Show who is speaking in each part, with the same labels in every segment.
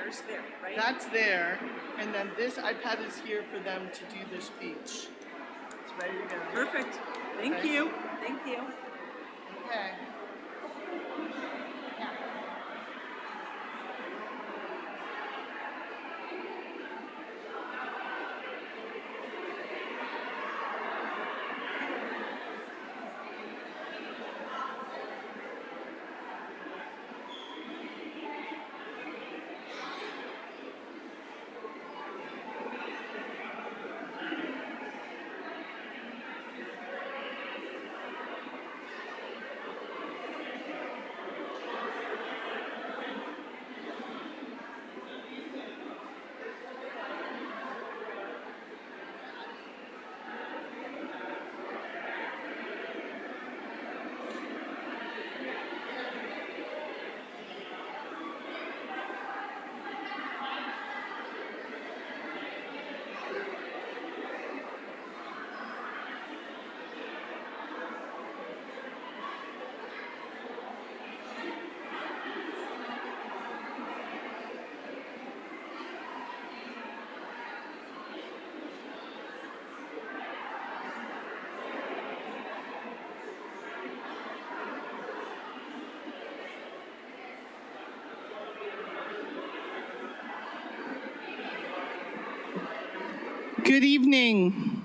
Speaker 1: there's there, right?
Speaker 2: That's there, and then this iPad is here for them to do their speech. It's ready to go.
Speaker 1: Perfect. Thank
Speaker 2: Okay.
Speaker 1: you. Thank you.
Speaker 2: Okay. Good evening.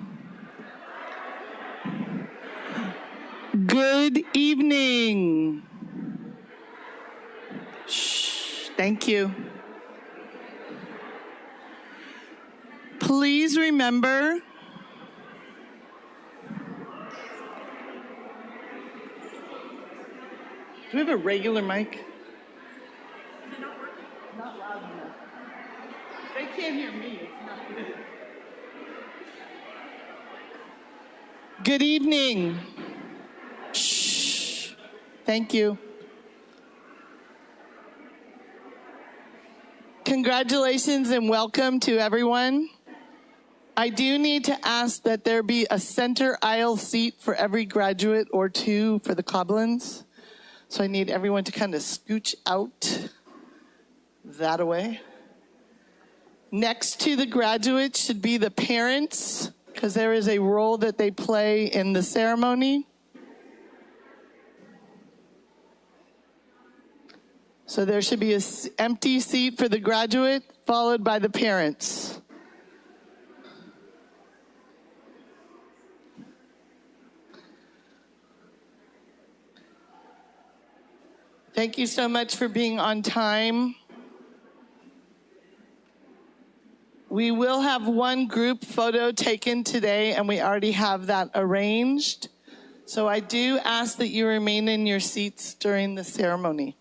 Speaker 2: Good evening. Shh, thank you. Please remember, do we have a regular mic? Not loud enough. They can't hear me. It's not good. Good evening. Shh. Thank you. Congratulations and welcome to everyone. I do need to ask that there be a center aisle seat for every graduate or two for the Coblins. So I need everyone to kind of scooch out that away. Next to the graduates should be the parents, because there is a role that they play in the ceremony. So there should be an empty seat for the graduate, followed by the parents. Thank you so much for being on time. We will have one group photo taken today, and we already have that arranged. So I do ask that you remain in your seats during the ceremony.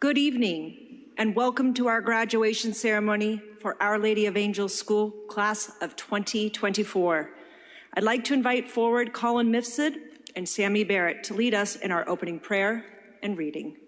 Speaker 1: Good evening, and welcome to our graduation ceremony for Our Lady of Angels School Class of 2024. I'd like to invite forward Colin Mifsud and Sammy Barrett to lead us in our opening prayer and reading.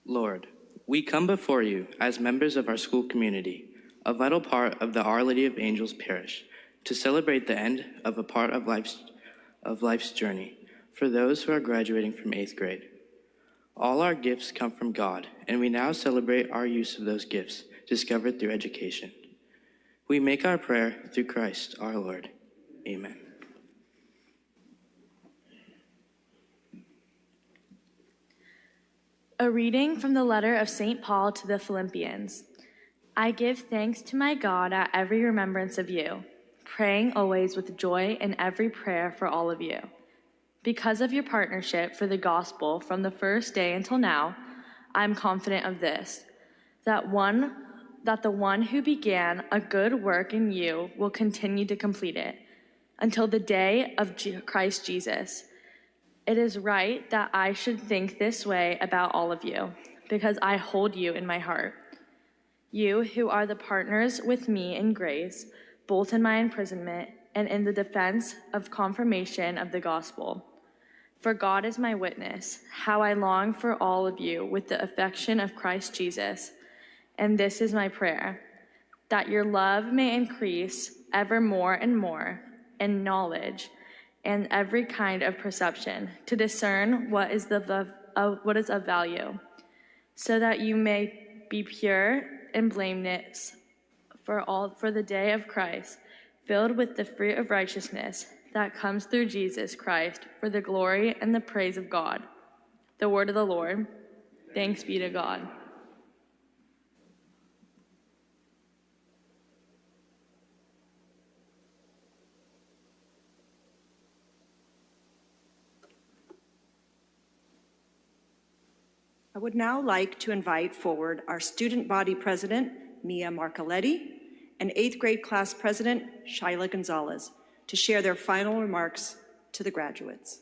Speaker 3: Lord, we come before you as members of our school community, a vital part of the Our Lady of Angels parish, to celebrate the end of a part of life's journey for those who are graduating from 8th grade. All our gifts come from God, and we now celebrate our use of those gifts discovered through education. We make our prayer through Christ our Lord. Amen.
Speaker 4: A reading from the letter of St. Paul to the Philippians. I give thanks to my God at every remembrance of you, praying always with joy in every prayer for all of you. Because of your partnership for the gospel from the first day until now, I am confident of this, that the one who began a good work in you will continue to complete it until the day of Christ Jesus. It is right that I should think this way about all of you, because I hold you in my heart. You who are the partners with me in grace, both in my imprisonment and in the defense of confirmation of the gospel. For God is my witness, how I long for all of you with the affection of Christ Jesus. And this is my prayer, that your love may increase ever more and more in knowledge and every kind of perception, to discern what is of value, so that you may be pure and blameless for the day of Christ, filled with the fruit of righteousness that comes through Jesus Christ, for the glory and the praise of God. The word of the Lord. Thanks be to God.
Speaker 1: I would now like to invite forward our student body president, Mia Marcoletti, and 8th grade class president, Shyla Gonzalez, to share their final remarks to the graduates.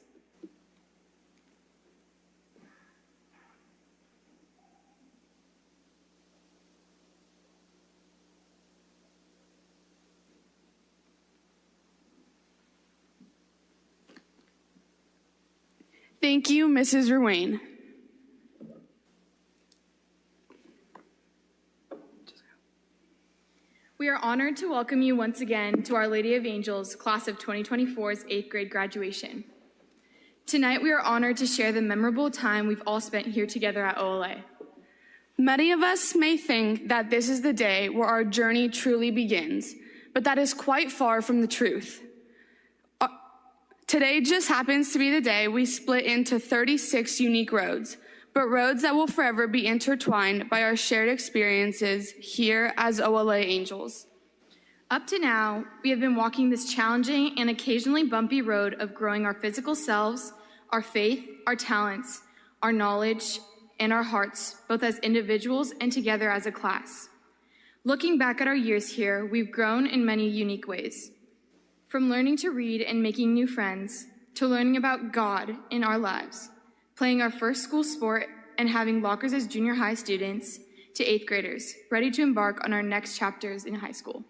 Speaker 5: Thank you, Mrs. Ruane. We are honored to welcome you once again to Our Lady of Angels Class of 2024's 8th grade graduation. Tonight, we are honored to share the memorable time we've all spent here together at OLA. Many of us may think that this is the day where our journey truly begins, but that is quite far from the truth. Today just happens to be the day we split into 36 unique roads, but roads that will forever be intertwined by our shared experiences here as OLA Angels. Up to now, we have been walking this challenging and occasionally bumpy road of growing our physical selves, our faith, our talents, our knowledge, and our hearts, both as individuals and together as a class. Looking back at our years here, we've grown in many unique ways. From learning to read and making new friends, to learning about God in our lives, playing our first school sport and having lockers as junior high students, to 8th graders, ready to embark on our next chapters in high school.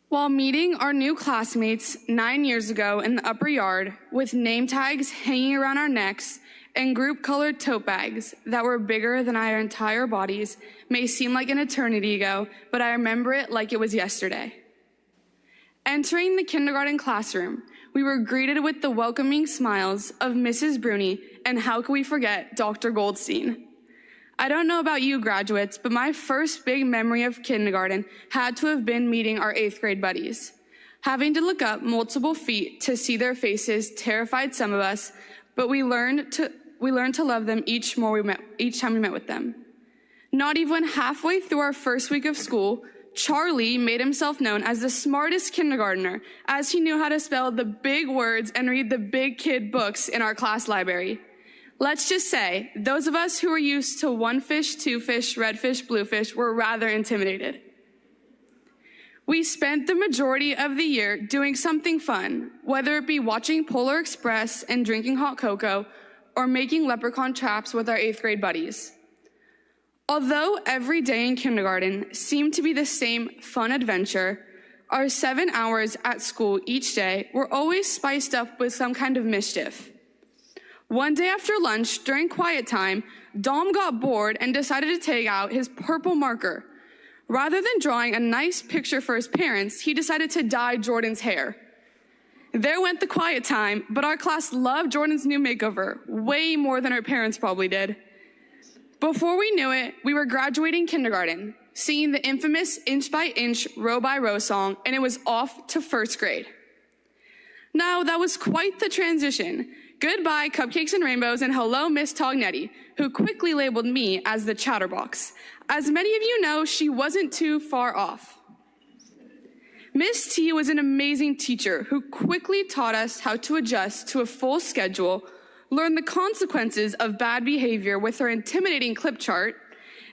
Speaker 5: While meeting our new classmates 9 years ago in the upper yard with name tags hanging around our necks and group-colored tote bags that were bigger than our entire bodies may seem like an eternity ago, but I remember it like it was yesterday. Entering the kindergarten classroom, we were greeted with the welcoming smiles of Mrs. Bruni, and how could we forget Dr. Goldstein? I don't know about you graduates, but my first big memory of kindergarten had to have been meeting our 8th grade buddies. Having to look up multiple feet to see their faces terrified some of us, but we learned to love them each time we met with them. Not even halfway through our first week of school, Charlie made himself known as the smartest kindergartner, as he knew how to spell the big words and read the big kid books in our class library. Let's just say, those of us who were used to one fish, two fish, red fish, blue fish were rather intimidated. We spent the majority of the year doing something fun, whether it be watching Polar Express and drinking hot cocoa, or making leprechaun traps with our 8th grade buddies. Although every day in kindergarten seemed to be the same fun adventure, our 7 hours at school each day were always spiced up with some kind of mischief. One day after lunch, during quiet time, Dom got bored and decided to take out his purple marker. Rather than drawing a nice picture for his parents, he decided to dye Jordan's hair. There went the quiet time, but our class loved Jordan's new makeover, way more than our parents probably did. Before we knew it, we were graduating kindergarten, singing the infamous inch by inch, row by row song, and it was off to 1st grade. Now, that was quite the transition. Goodbye, cupcakes and rainbows, and hello, Miss Tognetti, who quickly labeled me as the chatterbox. As many of you know, she wasn't too far off. Miss T was an amazing teacher who quickly taught us how to adjust to a full schedule, learn the consequences of bad behavior with her intimidating clip chart,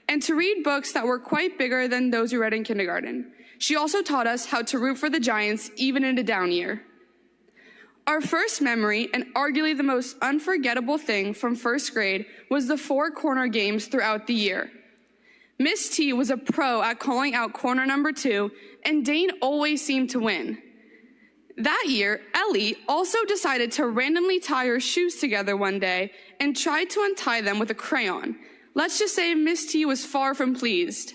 Speaker 5: and to read books that were quite bigger than those we read in kindergarten. She also taught us how to root for the Giants even in a down year. Our first memory, and arguably the most unforgettable thing from 1st grade, was the 4 corner games throughout the year. Miss T was a pro at calling out corner number 2, and Dane always seemed to win. That year, Ellie also decided to randomly tie her shoes together one day and tried to untie them with a crayon. Let's just say Miss T was far from pleased.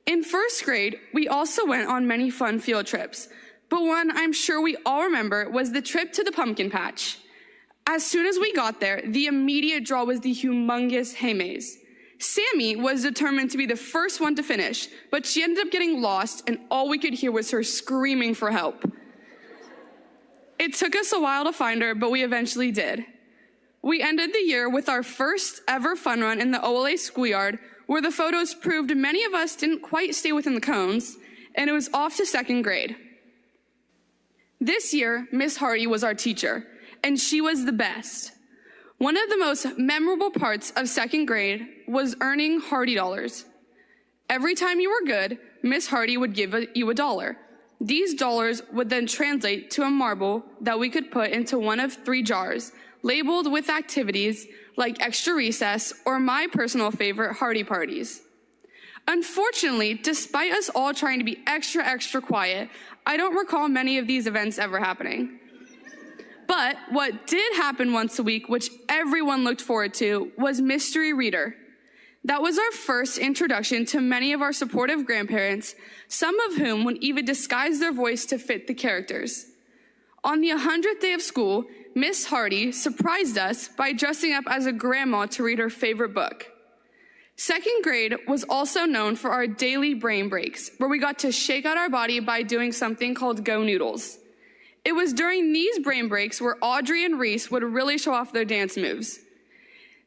Speaker 5: In 1st grade, we also went on many fun field trips, but one I'm sure we all remember was the trip to the pumpkin patch. As soon as we got there, the immediate draw was the humongous hay maze. Sammy was determined to be the first one to finish, but she ended up getting lost, and all we could hear was her screaming for help. It took us a while to find her, but we eventually did. We ended the year with our first ever fun run in the OLA schoolyard, where the photos proved many of us didn't quite stay within the cones, and it was off to 2nd grade. This year, Miss Hardy was our teacher, and she was the best. One of the most memorable parts of 2nd grade was earning Hardy dollars. Every time you were good, Miss Hardy would give you $1. These dollars would then translate to a marble that we could put into one of 3 jars, labeled with activities like extra recess or my personal favorite, Hardy parties. Unfortunately, despite us all trying to be extra quiet, I don't recall many of these events ever happening. But what did happen once a week, which everyone looked forward to, was Mystery Reader. That was our first introduction to many of our supportive grandparents, some of whom would even disguise their voice to fit the characters. On the 100th day of school, Miss Hardy surprised us by dressing up as a grandma to read her favorite book. 2nd grade was also known for our daily brain breaks, where we got to shake out our body by doing something called Go Noodles. It was during these brain breaks where Audrey and Reese would really show off their dance moves.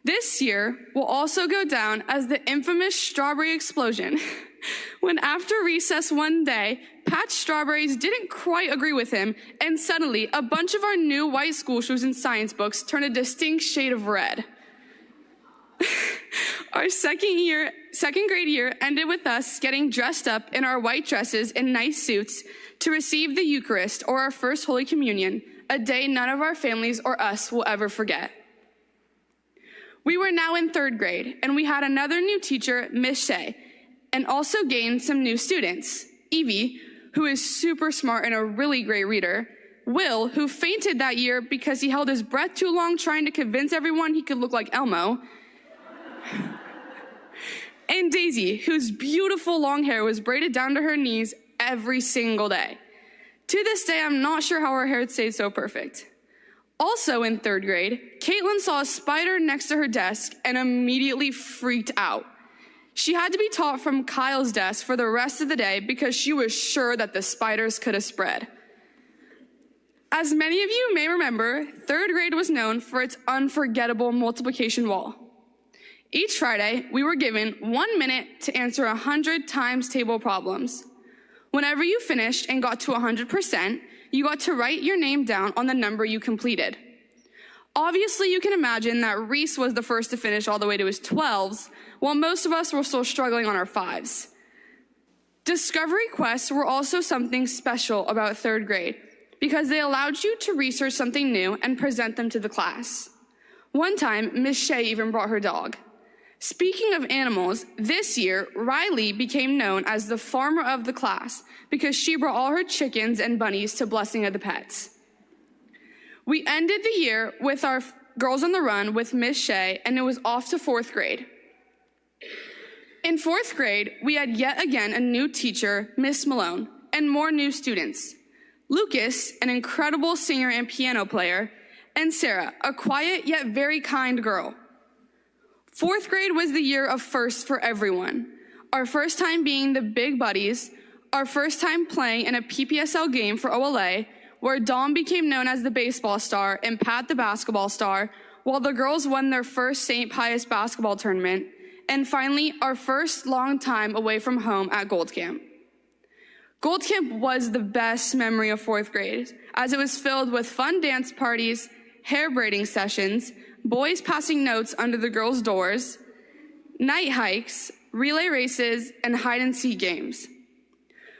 Speaker 5: This year will also go down as the infamous strawberry explosion, when after recess one day, Patch Strawberries didn't quite agree with him, and suddenly a bunch of our new white school shoes and science books turned a distinct shade of red. Our 2nd grade year ended with us getting dressed up in our white dresses and nice suits to receive the Eucharist, or our first Holy Communion, a day none of our families or us will ever forget. We were now in 3rd grade, and we had another new teacher, Miss Shea, and also gained some new students. Evie, who is super smart and a really great reader. Will, who fainted that year because he held his breath too long trying to convince everyone he could look like Elmo. And Daisy, whose beautiful long hair was braided down to her knees every single day. To this day, I'm not sure how her hair stayed so perfect. Also in 3rd grade, Caitlin saw a spider next to her desk and immediately freaked out. She had to be taught from Kyle's desk for the rest of the day because she was sure that the spiders could have spread. As many of you may remember, 3rd grade was known for its unforgettable multiplication wall. Each Friday, we were given 1 minute to answer 100 times table problems. Whenever you finished and got to 100%, you got to write your name down on the number you completed. Obviously, you can imagine that Reese was the first to finish all the way to his 12s, while most of us were still struggling on our 5s. Discovery quests were also something special about 3rd grade because they allowed you to research something new and present them to the class. One time, Miss Shea even brought her dog. Speaking of animals, this year, Riley became known as the farmer of the class because she brought all her chickens and bunnies to Blessing of the Pets. We ended the year with our Girls on the Run with Miss Shea, and it was off to 4th grade. In 4th grade, we had yet again a new teacher, Miss Malone, and more new students. Lucas, an incredible singer and piano player, and Sarah, a quiet yet very kind girl. 4th grade was the year of firsts for everyone. Our first time being the Big Buddies, our first time playing in a PPSL game for OLA, where Dom became known as the baseball star and Pat the basketball star, while the girls won their first St. Pius basketball tournament, and finally, our first long time away from home at Gold Camp. Gold Camp was the best memory of 4th grade, as it was filled with fun dance parties, hair braiding sessions, boys passing notes under the girls' doors, night hikes, relay races, and hide-and-seek games.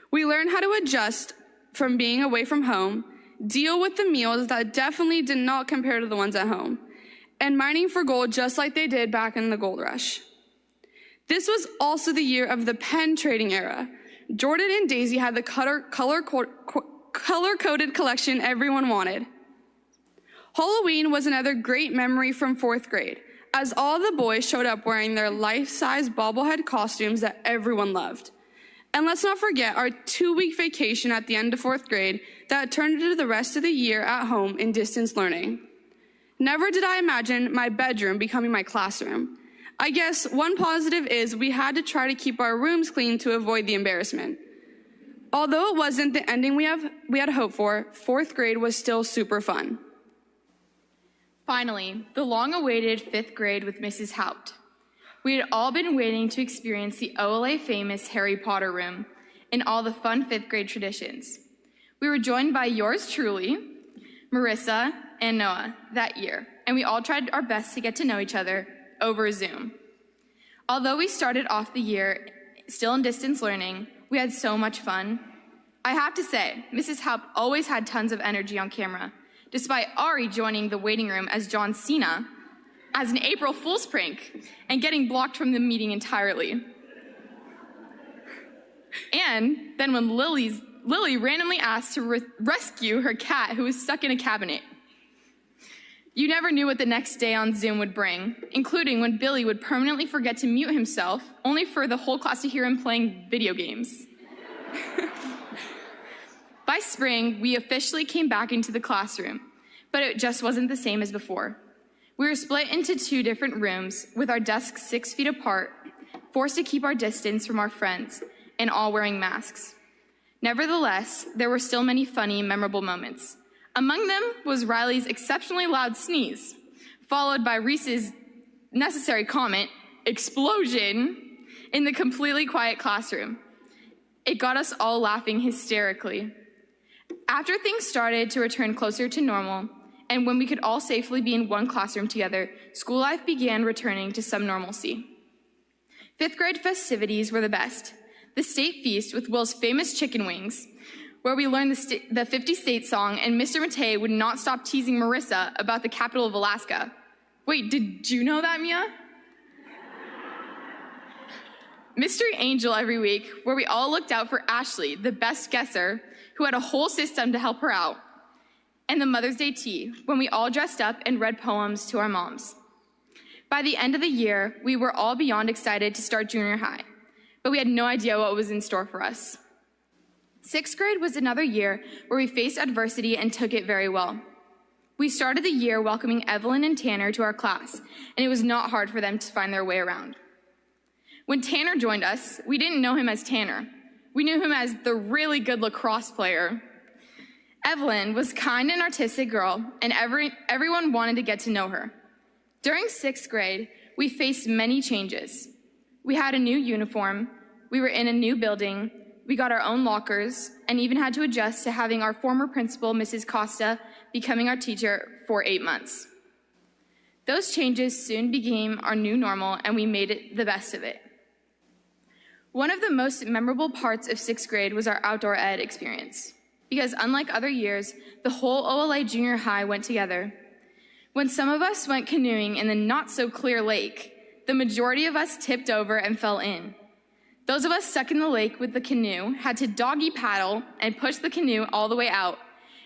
Speaker 5: We learned how to adjust from being away from home, deal with the meals that definitely did not compare to the ones at home, and mining for gold just like they did back in the gold rush. This was also the year of the pen trading era. Jordan and Daisy had the color-coded collection everyone wanted. Halloween was another great memory from 4th grade, as all the boys showed up wearing their life-size bobblehead costumes that everyone loved. And let's not forget our 2-week vacation at the end of 4th grade that turned into the rest of the year at home in distance learning. Never did I imagine my bedroom becoming my classroom. I guess one positive is we had to try to keep our rooms clean to avoid the embarrassment. Although it wasn't the ending we had hoped for, 4th grade was still super fun.
Speaker 6: Finally, the long-awaited 5th grade with Mrs. Haupt. We had all been waiting to experience the OLA famous Harry Potter room and all the fun 5th grade traditions. We were joined by yours truly, Marissa, and Noah that year, and we all tried our best to get to know each other over Zoom. Although we started off the year still in distance learning, we had so much fun. I have to say, Mrs. Haupt always had tons of energy on camera, despite Ari joining the waiting room as John Cena as an April Fool's prank and getting blocked from the meeting entirely. And then when Lily randomly asked to rescue her cat who was stuck in a cabinet. You never knew what the next day on Zoom would bring, including when Billy would permanently forget to mute himself, only for the whole class to hear him playing video games. By spring, we officially came back into the classroom, but it just wasn't the same as before. We were split into 2 different rooms, with our desks 6 feet apart, forced to keep our distance from our friends, and all wearing masks. Nevertheless, there were still many funny, memorable moments. Among them was Riley's exceptionally loud sneeze, followed by Reese's necessary comment, explosion, in the completely quiet classroom. It got us all laughing hysterically. After things started to return closer to normal, and when we could all safely be in one classroom together, school life began returning to some normalcy. 5th grade festivities were the best. The state feast with Will's famous chicken wings, where we learned the 50 State song, and Mr. Matei would not stop teasing Marissa about the capital of Alaska. Wait, did you know that, Mia? Mystery Angel every week, where we all looked out for Ashley, the best guesser, who had a whole system to help her out. And the Mother's Day tea, when we all dressed up and read poems to our moms. By the end of the year, we were all beyond excited to start junior high, but we had no idea what was in store for us. 6th grade was another year where we faced adversity and took it very well. We started the year welcoming Evelyn and Tanner to our class, and it was not hard for them to find their way around. When Tanner joined us, we didn't know him as Tanner. We knew him as the really good lacrosse player. Evelyn was kind and artistic girl, and everyone wanted to get to know her. During 6th grade, we faced many changes. We had a new uniform, we were in a new building, we got our own lockers, and even had to adjust to having our former principal, Mrs. Costa, becoming our teacher for 8 months. Those changes soon became our new normal, and we made it the best of it. One of the most memorable parts of 6th grade was our outdoor ed experience, because unlike other years, the whole OLA junior high went together. When some of us went canoeing in the not-so-clear lake, the majority of us tipped over and fell in. Those of us stuck in the lake with the canoe had to doggy paddle and push the canoe all the way out,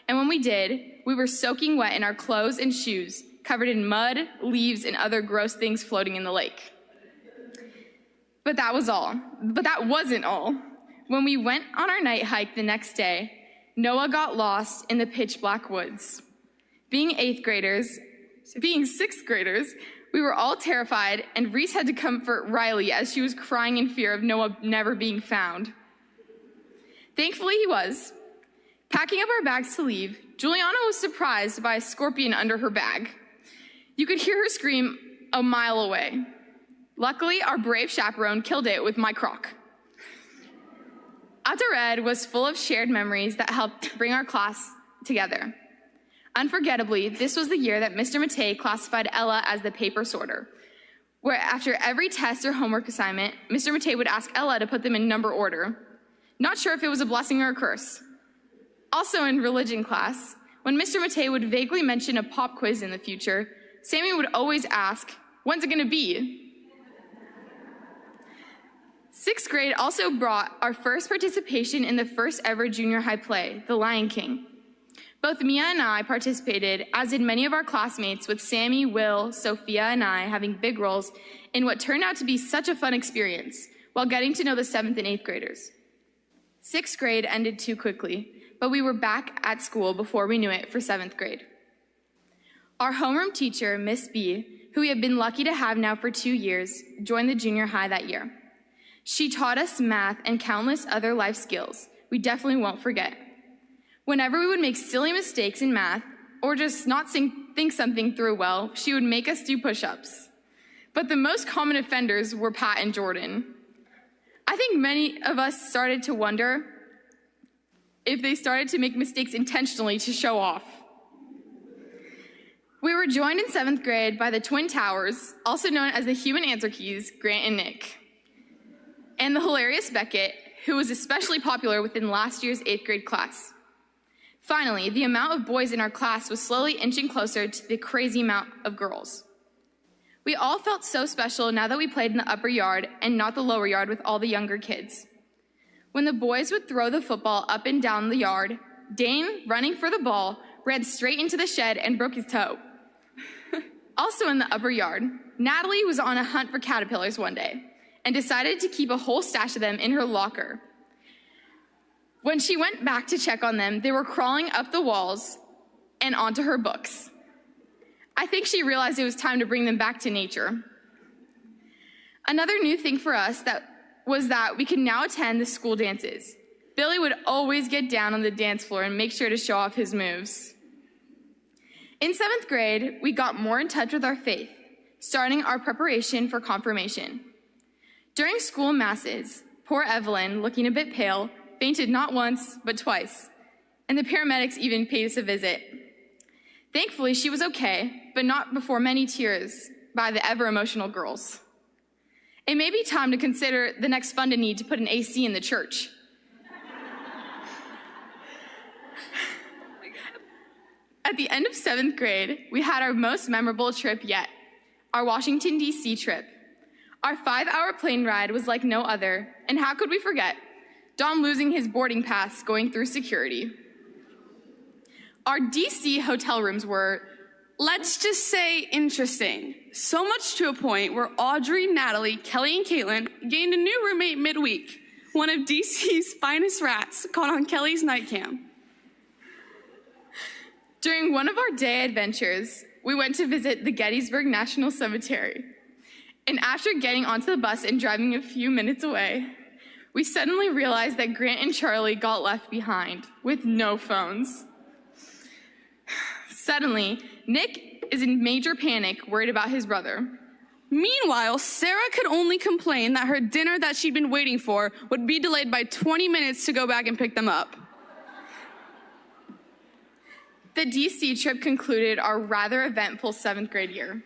Speaker 6: and when we did, we were soaking wet in our clothes and shoes, covered in mud, leaves, and other gross things floating in the lake. But that wasn't all. When we went on our night hike the next day, Noah got lost in the pitch black woods. Being 6th graders, we were all terrified, and Reese had to comfort Riley as she was crying in fear of Noah never being found. Thankfully, he was. Packing up our bags to leave, Juliana was surprised by a scorpion under her bag. You could hear her scream a mile away. Luckily, our brave chaperone killed it with my crock. Outdoor Ed was full of shared memories that helped bring our class together. Unforgettably, this was the year that Mr. Matei classified Ella as the paper sorter, where after every test or homework assignment, Mr. Matei would ask Ella to put them in number order. Not sure if it was a blessing or a curse. Also in religion class, when Mr. Matei would vaguely mention a pop quiz in the future, Sammy would always ask, "When's it gonna be?" 6th grade also brought our first participation in the first ever junior high play, The Lion King. Both Mia and I participated, as did many of our classmates, with Sammy, Will, Sophia, and I having big roles in what turned out to be such a fun experience while getting to know the 7th and 8th graders. 6th grade ended too quickly, but we were back at school before we knew it for 7th grade. Our homeroom teacher, Miss B, who we have been lucky to have now for 2 years, joined the junior high that year. She taught us math and countless other life skills we definitely won't forget. Whenever we would make silly mistakes in math, or just not think something through well, she would make us do push-ups. But the most common offenders were Pat and Jordan. I think many of us started to wonder if they started to make mistakes intentionally to show off. We were joined in 7th grade by the Twin Towers, also known as the Human Answer Keys, Grant and Nick, and the hilarious Beckett, who was especially popular within last year's 8th grade class. Finally, the amount of boys in our class was slowly inching closer to the crazy amount of girls. We all felt so special now that we played in the upper yard and not the lower yard with all the younger kids. When the boys would throw the football up and down the yard, Dane, running for the ball, ran straight into the shed and broke his toe. Also in the upper yard, Natalie was on a hunt for caterpillars one day and decided to keep a whole stash of them in her locker. When she went back to check on them, they were crawling up the walls and onto her books. I think she realized it was time to bring them back to nature. Another new thing for us was that we could now attend the school dances. Billy would always get down on the dance floor and make sure to show off his moves. In 7th grade, we got more in touch with our faith, starting our preparation for confirmation. During school masses, poor Evelyn, looking a bit pale, fainted not once, but twice, and the paramedics even paid us a visit. Thankfully, she was okay, but not before many tears by the ever-emotional girls. It may be time to consider the next funded need to put an AC in the church. At the end of 7th grade, we had our most memorable trip yet, our Washington, D.C. trip. Our 5-hour plane ride was like no other, and how could we forget Dom losing his boarding pass going through security? Our D.C. hotel rooms were,
Speaker 5: let's just say, interesting. So much to a point where Audrey, Natalie, Kelly, and Caitlin gained a new roommate midweek, one of D.C.'s finest rats caught on Kelly's night cam.
Speaker 6: During one of our day adventures, we went to visit the Gettysburg National Cemetery. And after getting onto the bus and driving a few minutes away, we suddenly realized that Grant and Charlie got left behind with no phones. Suddenly, Nick is in major panic, worried about his brother.
Speaker 5: Meanwhile, Sarah could only complain that her dinner that she'd been waiting for would be delayed by 20 minutes to go back and pick them up.
Speaker 6: The DC trip concluded our rather eventful 7th grade year.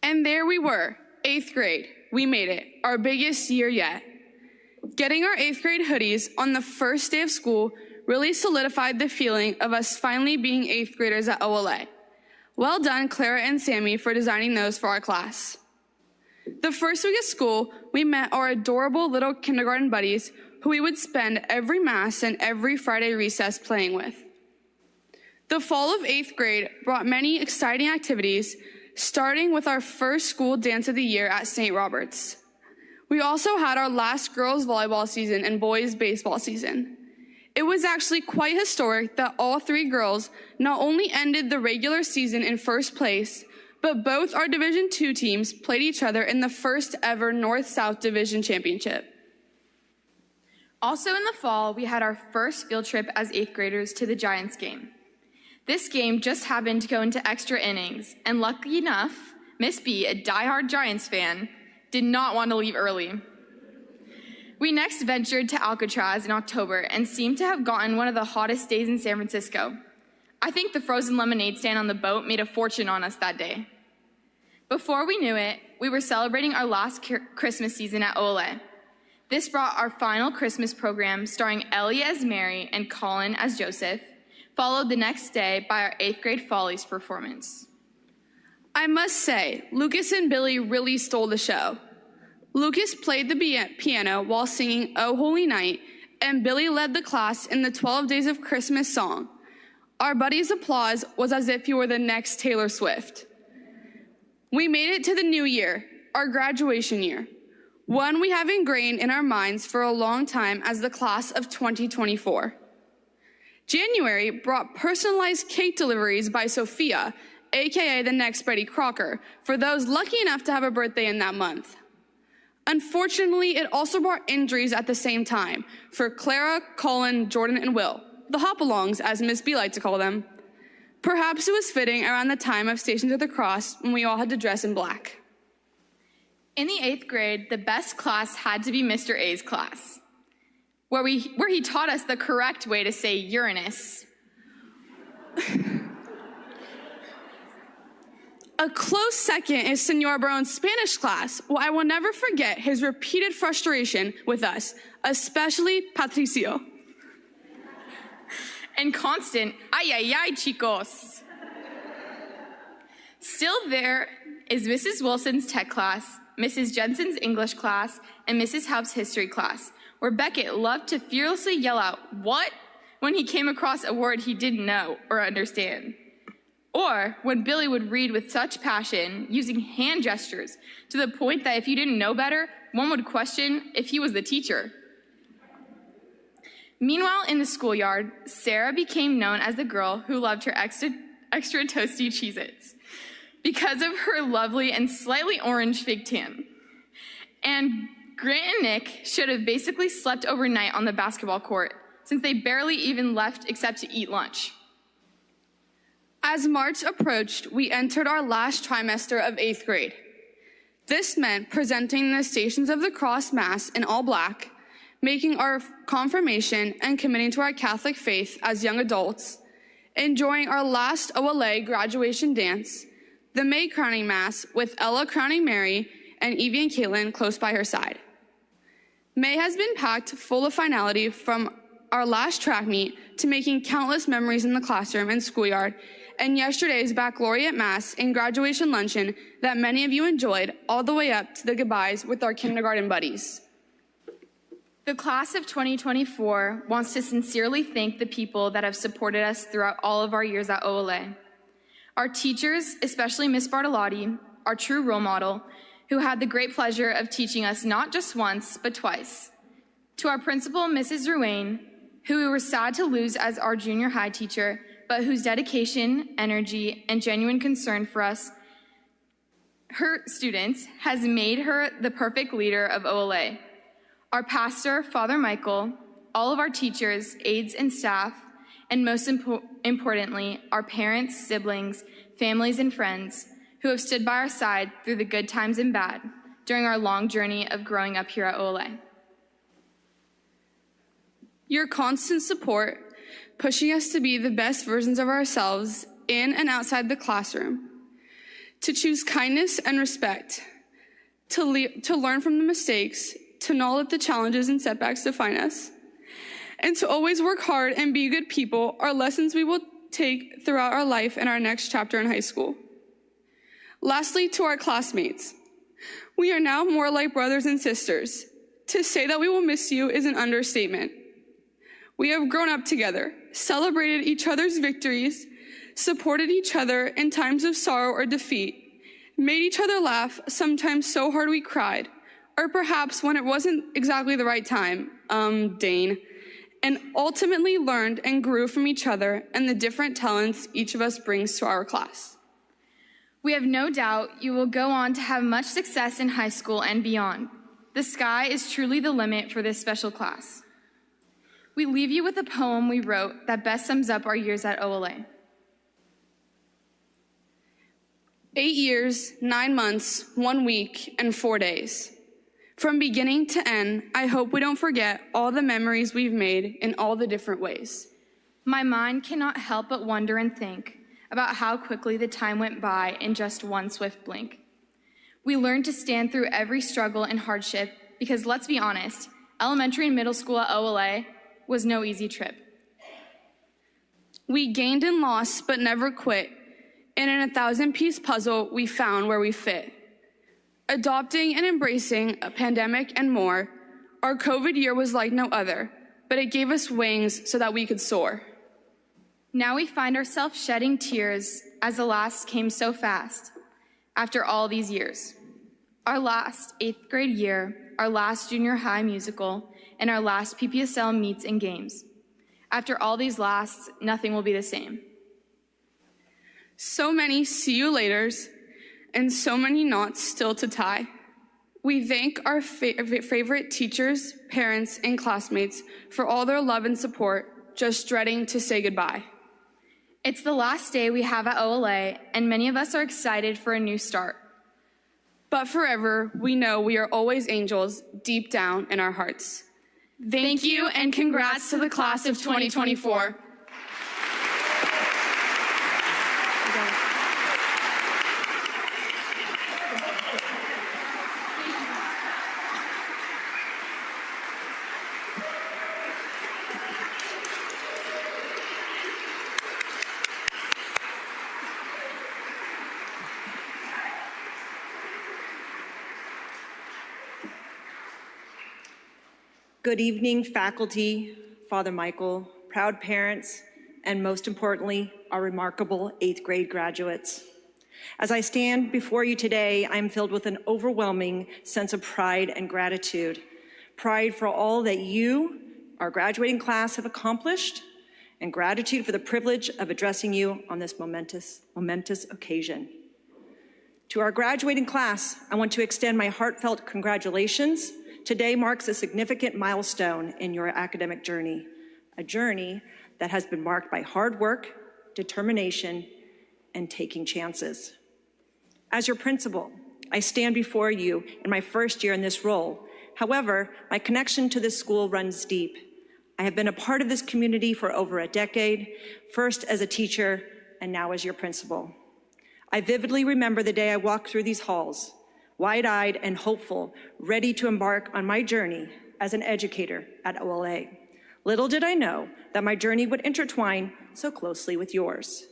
Speaker 5: And there we were, 8th grade. We made it, our biggest year yet. Getting our 8th grade hoodies on the first day of school really solidified the feeling of us finally being 8th graders at OLA. Well done, Clara and Sammy, for designing those for our class. The first week of school, we met our adorable little kindergarten buddies who we would spend every Mass and every Friday recess playing with. The fall of 8th grade brought many exciting activities, starting with our first school dance of the year at St. Robert's. We also had our last girls' volleyball season and boys' baseball season. It was actually quite historic that all 3 girls not only ended the regular season in first place, but both our Division II teams played each other in the first ever North-South Division Championship.
Speaker 6: Also in the fall, we had our first field trip as 8th graders to the Giants game. This game just happened to go into extra innings, and lucky enough, Miss B, a diehard Giants fan, did not want to leave early. We next ventured to Alcatraz in October and seemed to have gotten one of the hottest days in San Francisco. I think the frozen lemonade stand on the boat made a fortune on us that day. Before we knew it, we were celebrating our last Christmas season at OLA. This brought our final Christmas program starring Ellie as Mary and Colin as Joseph, followed the next day by our 8th grade Follies performance.
Speaker 5: I must say, Lucas and Billy really stole the show. Lucas played the piano while singing "Oh Holy Night," and Billy led the class in the 12 Days of Christmas song. Our buddy's applause was as if he were the next Taylor Swift. We made it to the new year, our graduation year, one we have ingrained in our minds for a long time as the class of 2024. January brought personalized cake deliveries by Sophia, aka the next Betty Crocker, for those lucky enough to have a birthday in that month. Unfortunately, it also brought injuries at the same time for Clara, Colin, Jordan, and Will, the hop-alongs, as Miss B liked to call them. Perhaps it was fitting around the time of Stations of the Cross when we all had to dress in black.
Speaker 6: In the 8th grade, the best class had to be Mr. A's class, where he taught us the correct way to say Uranus.
Speaker 5: A close second is Senor Baron's Spanish class. Well, I will never forget his repeated frustration with us, especially Patricio.
Speaker 6: And constant, ay, ay, ay, chicos. Still there is Mrs. Wilson's tech class, Mrs. Jensen's English class, and Mrs. Haupt's history class, where Beckett loved to fearlessly yell out, "What?" when he came across a word he didn't know or understand. Or when Billy would read with such passion, using hand gestures, to the point that if you didn't know better, one would question if he was the teacher. Meanwhile, in the schoolyard, Sarah became known as the girl who loved her extra toasty Cheez-Its because of her lovely and slightly orange fig tan. And Grant and Nick should have basically slept overnight on the basketball court, since they barely even left except to eat lunch. As March approached, we entered our last trimester of 8th grade. This meant presenting the Stations of the Cross Mass in all black, making our confirmation and committing to our Catholic faith as young adults, enjoying our last OLA graduation dance, the May crowning Mass with Ella crowning Mary and Evie and Caitlin close by her side. May has been packed full of finality, from our last track meet to making countless memories in the classroom and schoolyard, and yesterday's baccalaureate Mass and graduation luncheon that many of you enjoyed, all the way up to the goodbyes with our kindergarten buddies. The class of 2024 wants to sincerely thank the people that have supported us throughout all of our years at OLA. Our teachers, especially Miss Bartolotti, our true role model, who had the great pleasure of teaching us not just once, but twice. To our principal, Mrs. Ruane, who we were sad to lose as our junior high teacher, but whose dedication, energy, and genuine concern for us, her students, has made her the perfect leader of OLA. Our pastor, Father Michael, all of our teachers, aides, and staff, and most importantly, our parents, siblings, families, and friends who have stood by our side through the good times and bad during our long journey of growing up here at OLA.
Speaker 5: Your constant support, pushing us to be the best versions of ourselves in and outside the classroom. to choose kindness and respect, to learn from the mistakes, to not let the challenges and setbacks define us, and to always work hard and be good people are lessons we will take throughout our life and our next chapter in high school. Lastly, to our classmates, we are now more like brothers and sisters. To say that we will miss you is an understatement. We have grown up together, celebrated each other's victories, supported each other in times of sorrow or defeat, made each other laugh, sometimes so hard we cried, or perhaps when it wasn't exactly the right time, Dane, and ultimately learned and grew from each other and the different talents each of us brings to our class.
Speaker 6: We have no doubt you will go on to have much success in high school and beyond. The sky is truly the limit for this special class. We leave you with a poem we wrote that best sums up our years at OLA.
Speaker 5: 8 years, 9 months, 1 week, and 4 days. From beginning to end, I hope we don't forget all the memories we've made in all the different ways.
Speaker 6: My mind cannot help but wonder and think about how quickly the time went by in just one swift blink. We learned to stand through every struggle and hardship because, let's be honest, elementary and middle school at OLA was no easy trip.
Speaker 5: We gained and lost, but never quit. And in a 1,000-piece puzzle, we found where we fit. Adopting and embracing a pandemic and more, our COVID year was like no other, but it gave us wings so that we could soar.
Speaker 6: Now we find ourselves shedding tears as the last came so fast after all these years. Our last 8th grade year, our last junior high musical, and our last PPSL meets and games. After all these lasts, nothing will be the same.
Speaker 5: So many see you laters, and so many knots still to tie. We thank our favorite teachers, parents, and classmates for all their love and support, just dreading to say goodbye.
Speaker 6: It's the last day we have at OLA, and many of us are excited for a new start.
Speaker 5: But forever, we know we are always angels deep down in our hearts. Thank you, and congrats to the class of 2024.
Speaker 1: Good evening, faculty, Father Michael, proud parents, and most importantly, our remarkable 8th grade graduates. As I stand before you today, I'm filled with an overwhelming sense of pride and gratitude. Pride for all that you, our graduating class, have accomplished, and gratitude for the privilege of addressing you on this momentous occasion. To our graduating class, I want to extend my heartfelt congratulations. Today marks a significant milestone in your academic journey, a journey that has been marked by hard work, determination, and taking chances. As your principal, I stand before you in my first year in this role. However, my connection to this school runs deep. I have been a part of this community for over a decade, first as a teacher and now as your principal. I vividly remember the day I walked through these halls, wide-eyed and hopeful, ready to embark on my journey as an educator at OLA. Little did I know that my journey would intertwine so closely with yours.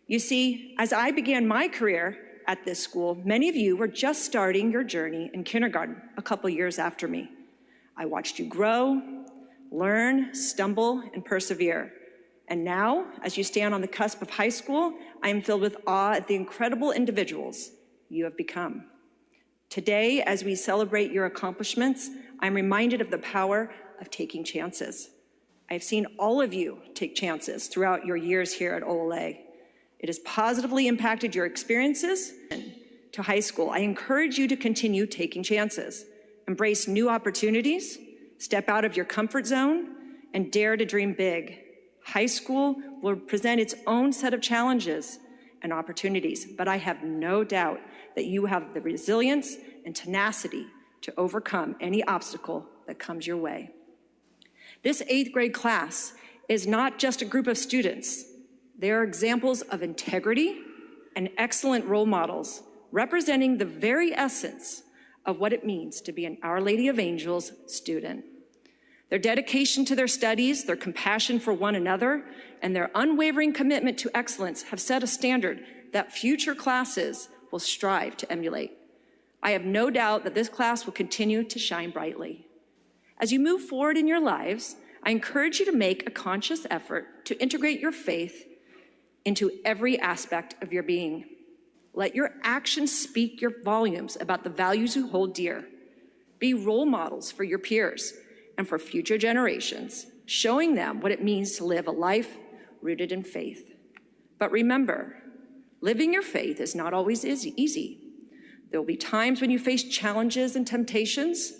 Speaker 1: You see, as I began my career at this school, many of you were just starting your journey in kindergarten a couple years after me. I watched you grow, learn, stumble, and persevere. And now, as you stand on the cusp of high school, I am filled with awe at the incredible individuals you have become. Today, as we celebrate your accomplishments, I'm reminded of the power of taking chances. I've seen all of you take chances throughout your years here at OLA. It has positively impacted your experiences to high school. I encourage you to continue taking chances, embrace new opportunities, step out of your comfort zone, and dare to dream big. High school will present its own set of challenges and opportunities, but I have no doubt that you have the resilience and tenacity to overcome any obstacle that comes your way. This 8th grade class is not just a group of students. They are examples of integrity, and excellent role models, representing the very essence of what it means to be an Our Lady of Angels student. Their dedication to their studies, their compassion for one another, and their unwavering commitment to excellence have set a standard that future classes will strive to emulate. I have no doubt that this class will continue to shine brightly. As you move forward in your lives, I encourage you to make a conscious effort to integrate your faith into every aspect of your being. Let your actions speak your volumes about the values you hold dear. Be role models for your peers and for future generations, showing them what it means to live a life rooted in faith. But remember, living your faith is not always easy. There will be times when you face challenges and temptations,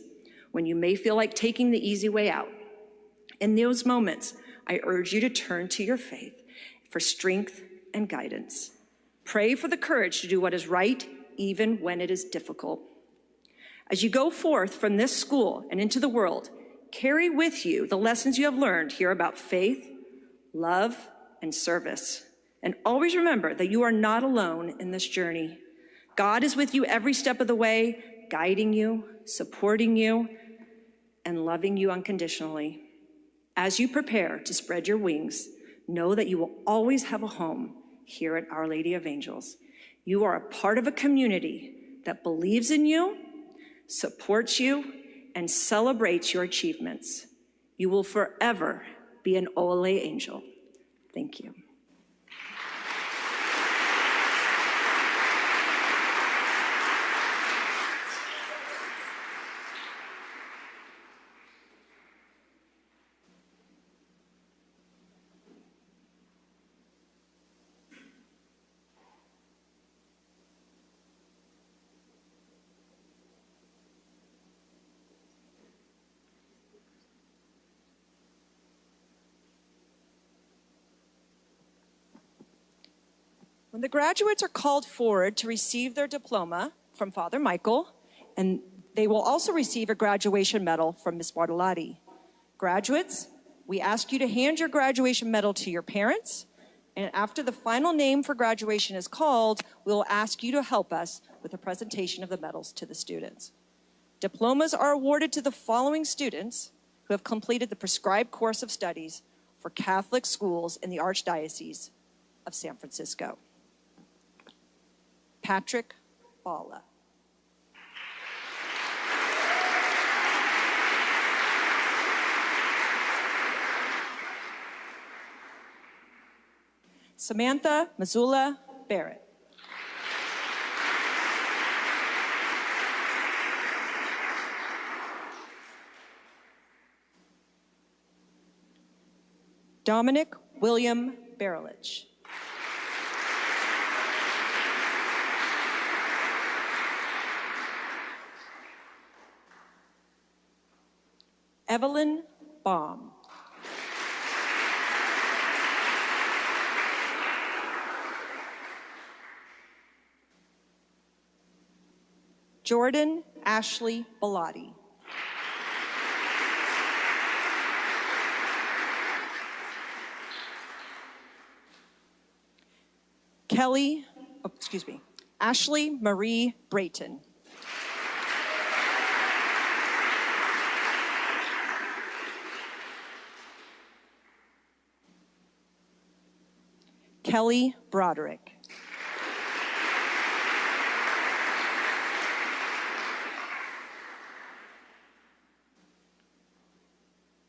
Speaker 1: when you may feel like taking the easy way out. In those moments, I urge you to turn to your faith for strength and guidance. Pray for the courage to do what is right, even when it is difficult. As you go forth from this school and into the world, carry with you the lessons you have learned here about faith, love, and service. And always remember that you are not alone in this journey. God is with you every step of the way, guiding you, supporting you, and loving you unconditionally. As you prepare to spread your wings, know that you will always have a home here at Our Lady of Angels. You are a part of a community that believes in you, supports you, and celebrates your achievements. You will forever be an OLA angel. Thank you. When the graduates are called forward to receive their diploma from Father Michael, and they will also receive a graduation medal from Ms. Bartolotti. Graduates, we ask you to hand your graduation medal to your parents, and after the final name for graduation is called, we will ask you to help us with the presentation of the medals to the students. Diplomas are awarded to the following students who have completed the prescribed course of studies for Catholic schools in the Archdiocese of San Francisco. Patrick Balla. Samantha Mazula Barrett. Dominic William Barelich. Evelyn Baum. Jordan Ashley Bellotti. Ashley Marie Brayton. Kelly Broderick.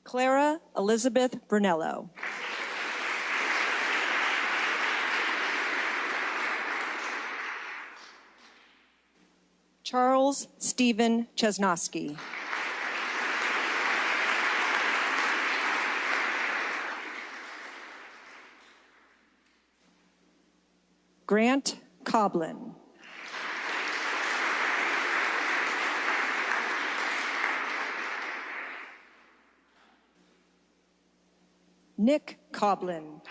Speaker 1: Clara Elizabeth Brunello. Charles Stephen Chesnosky. Grant Coblin. Nick Coblin.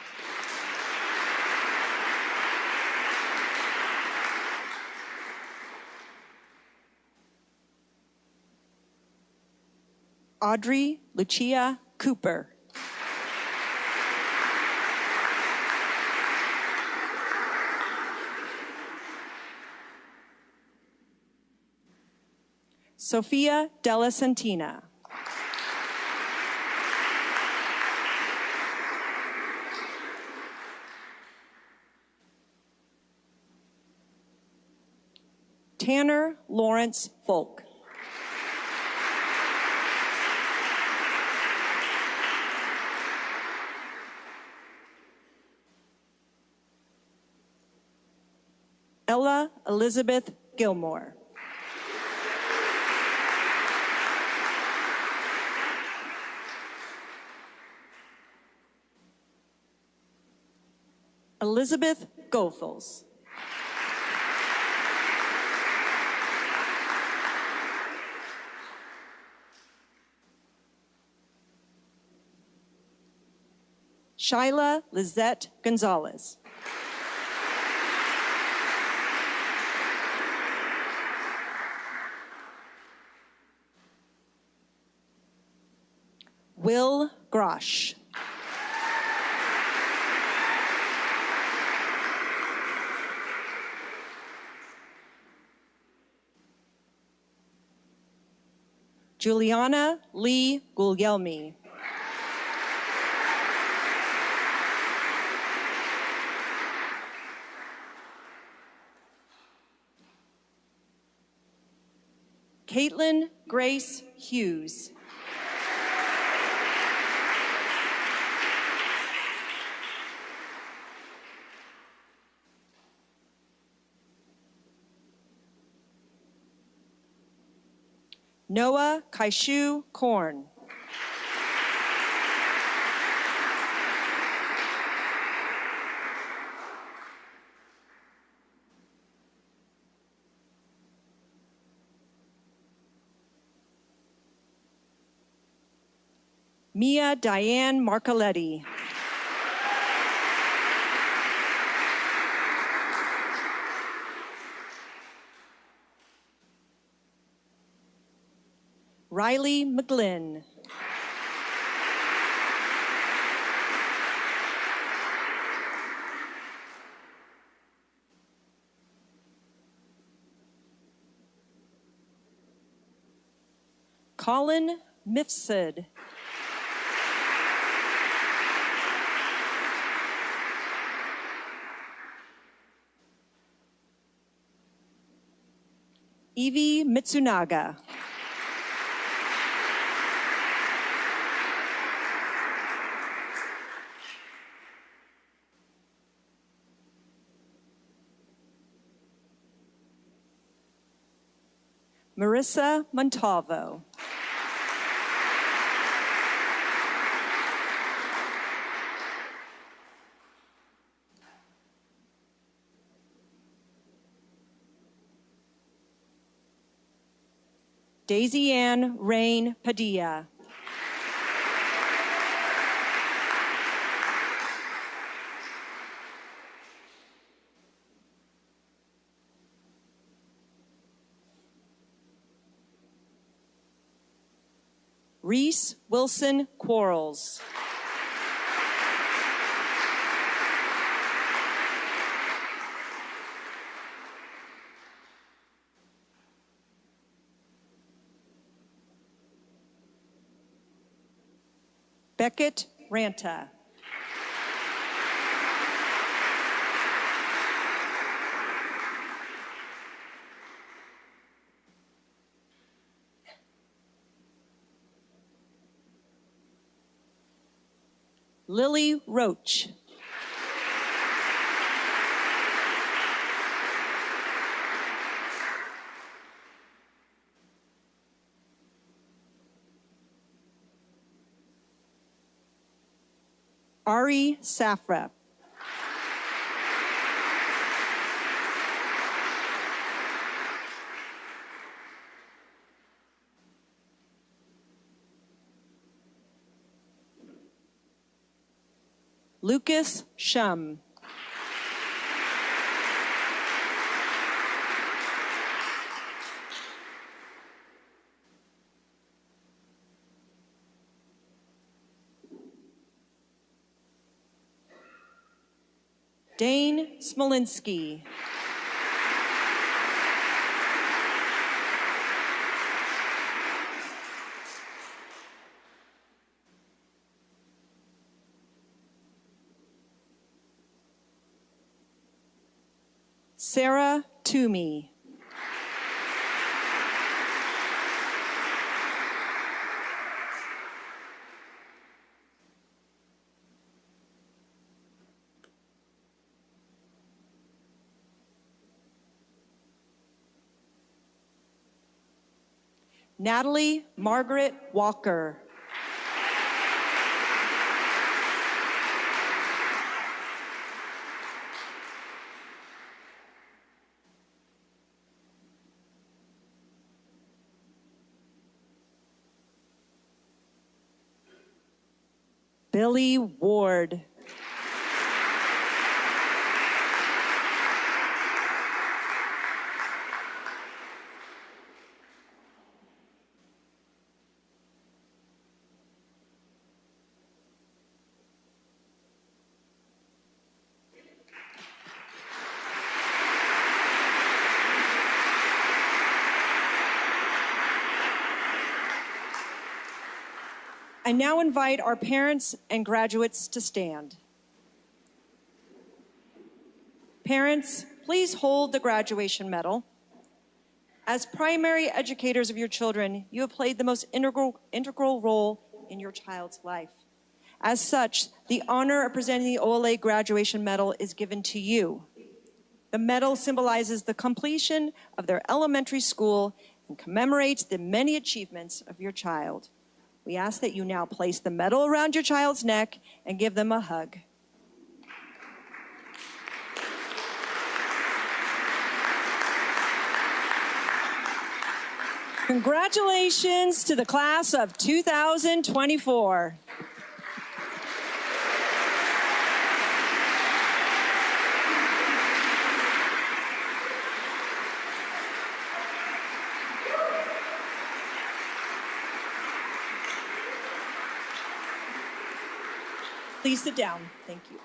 Speaker 1: Audrey Lucia Cooper. Sofia Della Santina. Tanner Lawrence Folk. Ella Elizabeth Gilmore. Elizabeth Goethals. Shyla Lizette Gonzalez. Will Grosh. Juliana Lee Guglielmi. Caitlin Grace Hughes. Noah Kaishu Korn. Mia Diane Marcoletti. Riley McGlynn. Colin Mifsud. Evie Mitsunaga. Marissa Montalvo. Daisy Ann Rain Padilla. Reese Wilson Quarles. Beckett Ranta. Lily Roach. Ari Safra. Lucas Shum. Dane Smolinski. Sarah Toomey. Natalie Margaret Walker. Billy Ward. I now invite our parents and graduates to stand. Parents, please hold the graduation medal. As primary educators of your children, you have played the most integral role in your child's life. As such, the honor of presenting the OLA graduation medal is given to you. The medal symbolizes the completion of their elementary school and commemorates the many achievements of your child. We ask that you now place the medal around your child's neck and give them a hug. Congratulations to the class of 2024. Please sit down. Thank you.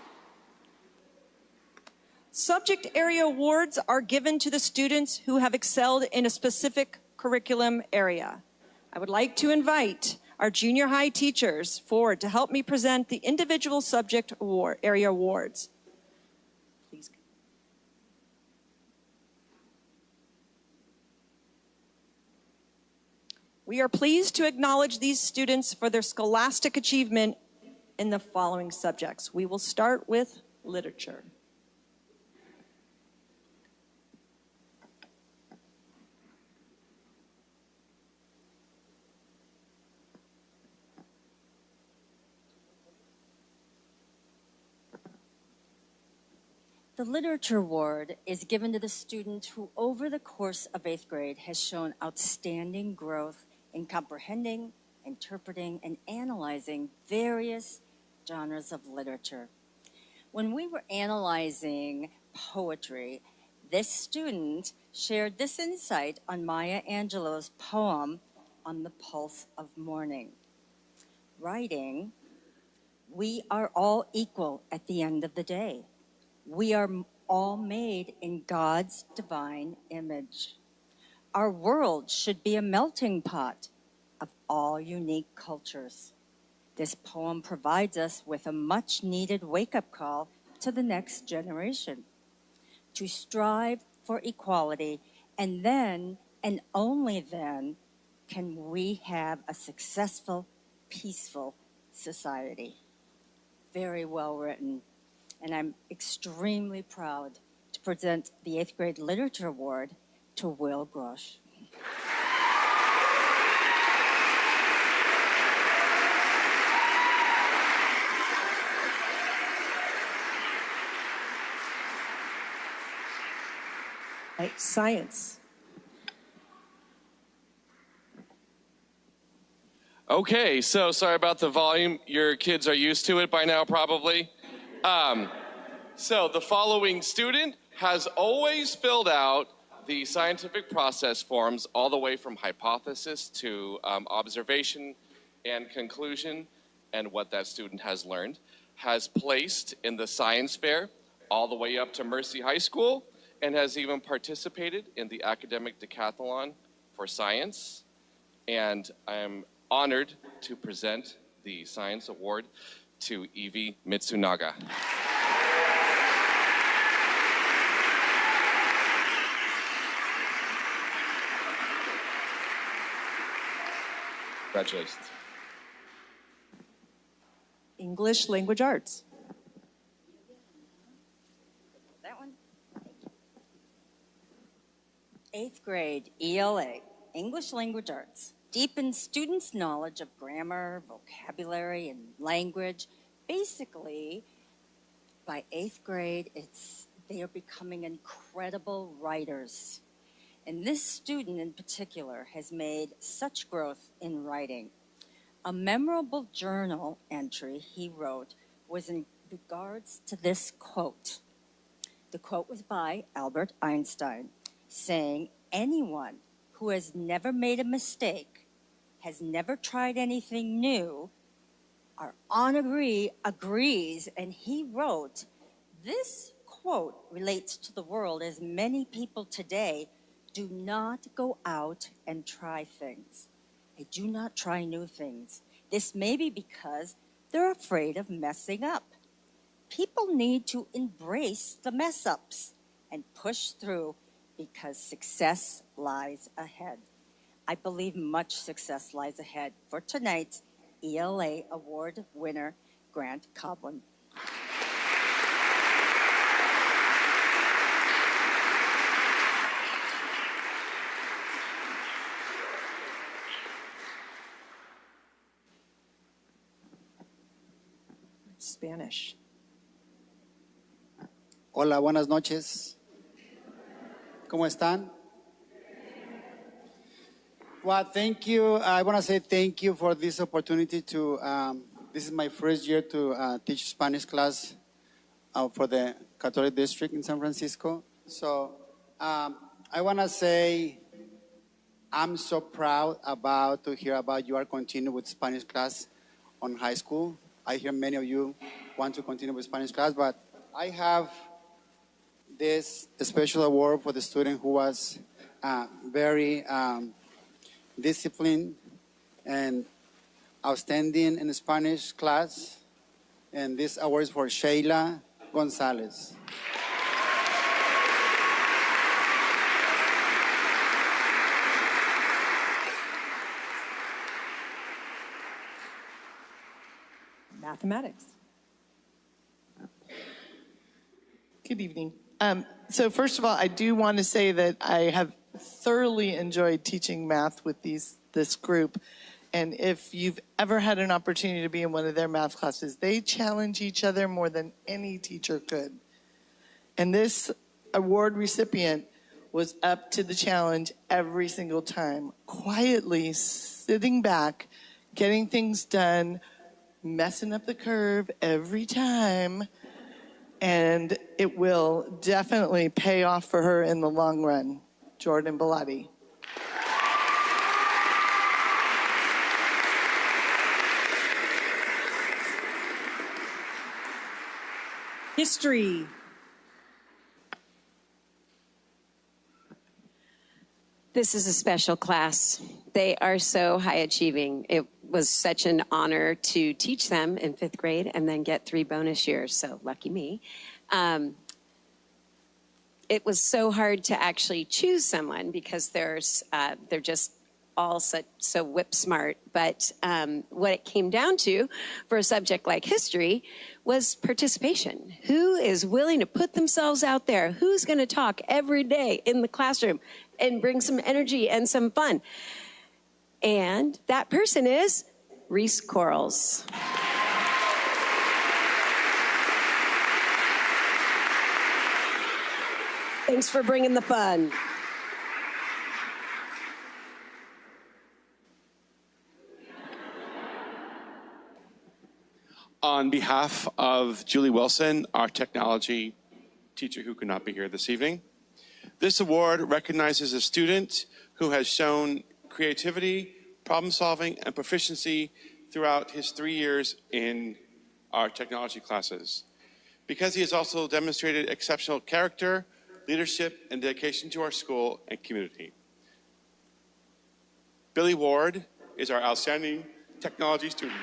Speaker 1: Subject area awards are given to the students who have excelled in a specific curriculum area. I would like to invite our junior high teachers forward to help me present the individual subject area awards. Please. We are pleased to acknowledge these students for their scholastic achievement in the following subjects. We will start with literature.
Speaker 7: The Literature Award is given to the student who, over the course of 8th grade, has shown outstanding growth in comprehending, interpreting, and analyzing various genres of literature. When we were analyzing poetry, this student shared this insight on Maya Angelou's poem, On the Pulse of Morning. Writing, we are all equal at the end of the day. We are all made in God's divine image. Our world should be a melting pot of all unique cultures. This poem provides us with a much-needed wake-up call to the next generation to strive for equality, and then, and only then, can we have a successful, peaceful society. Very well written, and I'm extremely proud to present the 8th grade Literature Award to Will Grosh.
Speaker 1: Science.
Speaker 8: Okay, so sorry about the volume. Your kids are used to it by now, probably. So the following student has always filled out the scientific process forms all the way from hypothesis to observation and conclusion, and what that student has learned, has placed in the science fair all the way up to Mercy High School, and has even participated in the academic decathlon for science. And I'm honored to present the Science Award to Evie Mitsunaga. Congratulations.
Speaker 1: English Language Arts.
Speaker 7: That one? Eighth grade ELA, English Language Arts, deepens students' knowledge of grammar, vocabulary, and language. Basically, by eighth grade, they are becoming incredible writers. And this student in particular has made such growth in writing. A memorable journal entry he wrote was in regards to this quote. The quote was by Albert Einstein, saying, "Anyone who has never made a mistake, has never tried anything new, agrees," and he wrote, "This quote relates to the world as many people today do not go out and try things. They do not try new things. This may be because they're afraid of messing up. People need to embrace the mess ups and push through because success lies ahead." I believe much success lies ahead for tonight's ELA Award winner, Grant Coblin.
Speaker 1: Spanish.
Speaker 9: Hola, buenas noches. ¿Cómo están? Well, thank you. I want to say thank you for this opportunity to, this is my first year to teach Spanish class for the Catholic District in San Francisco. So I want to say I'm so proud about to hear about you are continuing with Spanish class on high school. I hear many of you want to continue with Spanish class, but I have this special award for the student who was very disciplined and outstanding in Spanish class. And this award is for Sheila Gonzalez.
Speaker 1: Mathematics.
Speaker 2: Good evening. So first of all, I do want to say that I have thoroughly enjoyed teaching math with this group. And if you've ever had an opportunity to be in one of their math classes, they challenge each other more than any teacher could. And this award recipient was up to the challenge every single time, quietly sitting back, getting things done, messing up the curve every time, and it will definitely pay off for her in the long run. Jordan Bellotti.
Speaker 1: History.
Speaker 10: This is a special class. They are so high achieving. It was such an honor to teach them in fifth grade and then get 3 bonus years, so lucky me. It was so hard to actually choose someone because they're just all so whip smart. But what it came down to for a subject like history was participation. Who is willing to put themselves out there? Who's going to talk every day in the classroom and bring some energy and some fun? And that person is Reese Corals. Thanks for bringing the fun.
Speaker 8: On behalf of Julie Wilson, our technology teacher who could not be here this evening, this award recognizes a student who has shown creativity, problem solving, and proficiency throughout his 3 years in our technology classes. Because he has also demonstrated exceptional character, leadership, and dedication to our school and community. Billy Ward is our outstanding technology student.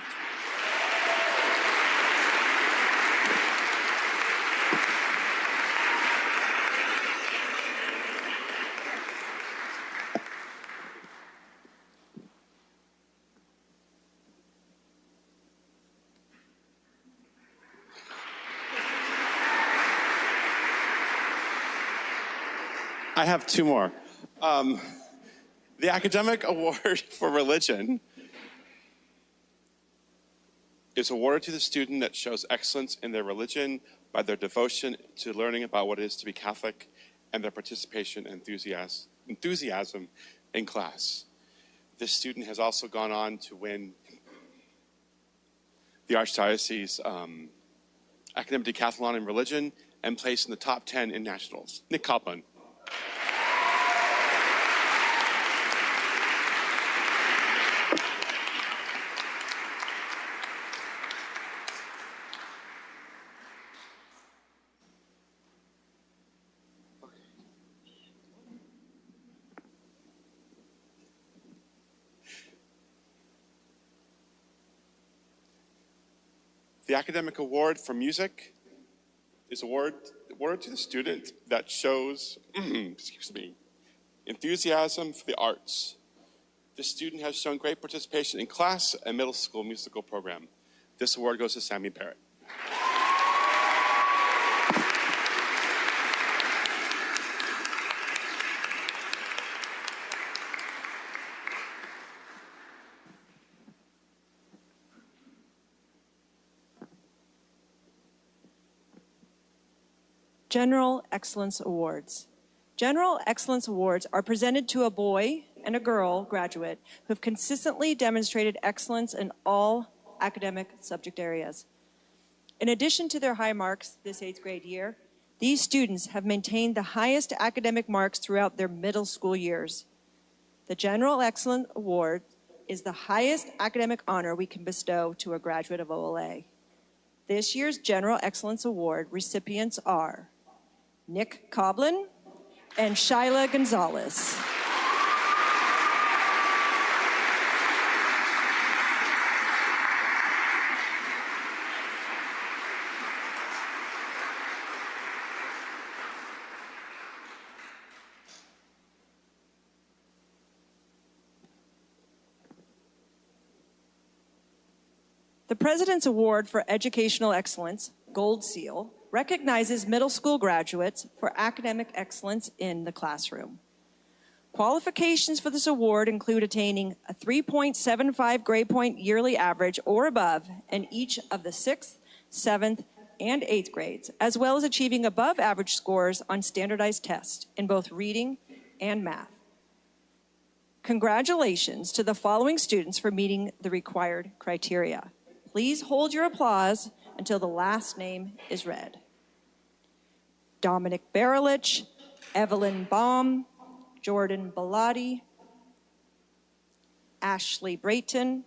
Speaker 11: I have two more. The Academic Award for Religion is awarded to the student that shows excellence in their religion by their devotion to learning about what it is to be Catholic and their participation and enthusiasm in class. This student has also gone on to win the Archdiocese Academic Decathlon in Religion and placed in the top 10 in nationals. Nick Copeland. The Academic Award for Music is awarded to the student that shows enthusiasm for the arts. This student has shown great participation in class and middle school musical program. This award goes to Sammy Barrett.
Speaker 1: General Excellence Awards. General Excellence Awards are presented to a boy and a girl graduate who have consistently demonstrated excellence in all academic subject areas. In addition to their high marks this 8th grade year, these students have maintained the highest academic marks throughout their middle school years. The General Excellence Award is the highest academic honor we can bestow to a graduate of OLA. This year's General Excellence Award recipients are Nick Coblin and Shyla Gonzalez. The President's Award for Educational Excellence, Gold Seal, recognizes middle school graduates for academic excellence in the classroom. Qualifications for this award include attaining a 3.75 grade point yearly average or above in each of the 6th, 7th, and 8th grades, as well as achieving above average scores on standardized tests in both reading and math. Congratulations to the following students for meeting the required criteria. Please hold your applause until the last name is read. Dominic Barilich, Evelyn Baum, Jordan Bellotti, Ashley Brayton,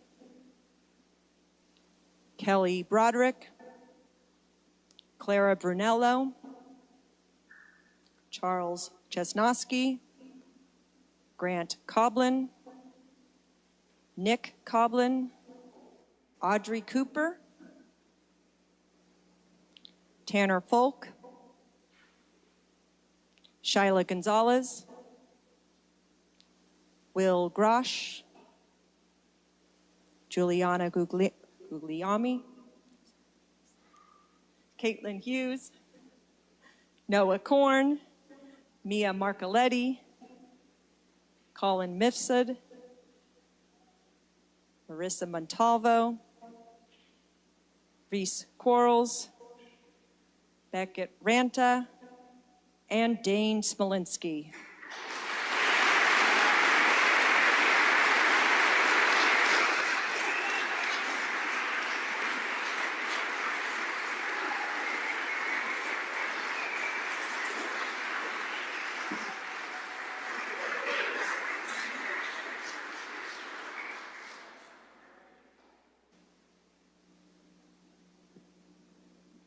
Speaker 1: Kelly Broderick, Clara Brunello, Charles Chesnosky, Grant Coblin, Nick Coblin, Audrey Cooper, Tanner Folk, Shyla Gonzalez, Will Grosh, Juliana Guglielmi, Caitlin Hughes, Noah Korn, Mia Marcoletti, Colin Mifsud, Marissa Montalvo, Reese Quarles, Beckett Ranta, and Dane Smolinski.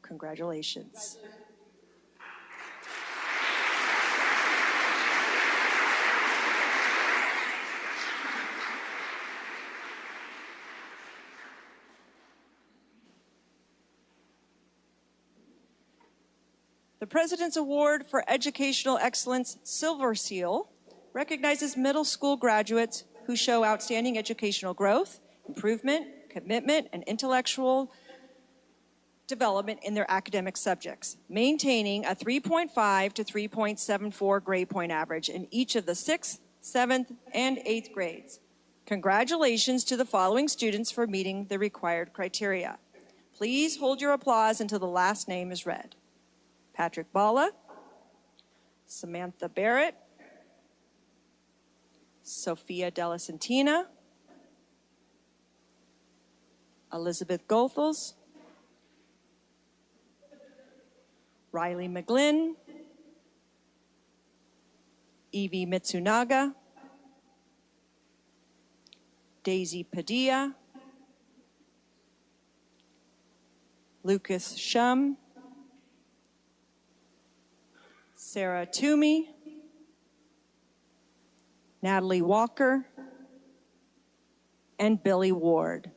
Speaker 1: Congratulations. The President's Award for Educational Excellence Silver Seal recognizes middle school graduates who show outstanding educational growth, improvement, commitment, and intellectual development in their academic subjects, maintaining a 3.5 to 3.74 grade point average in each of the 6th, 7th, and 8th grades. Congratulations to the following students for meeting the required criteria. Please hold your applause until the last name is read. Patrick Balla, Samantha Barrett, Sophia Della Santina, Elizabeth Goethals, Riley McGlynn, Evie Mitsunaga, Daisy Padilla, Lucas Shum, Sarah Toomey, Natalie Walker, and Billy Ward.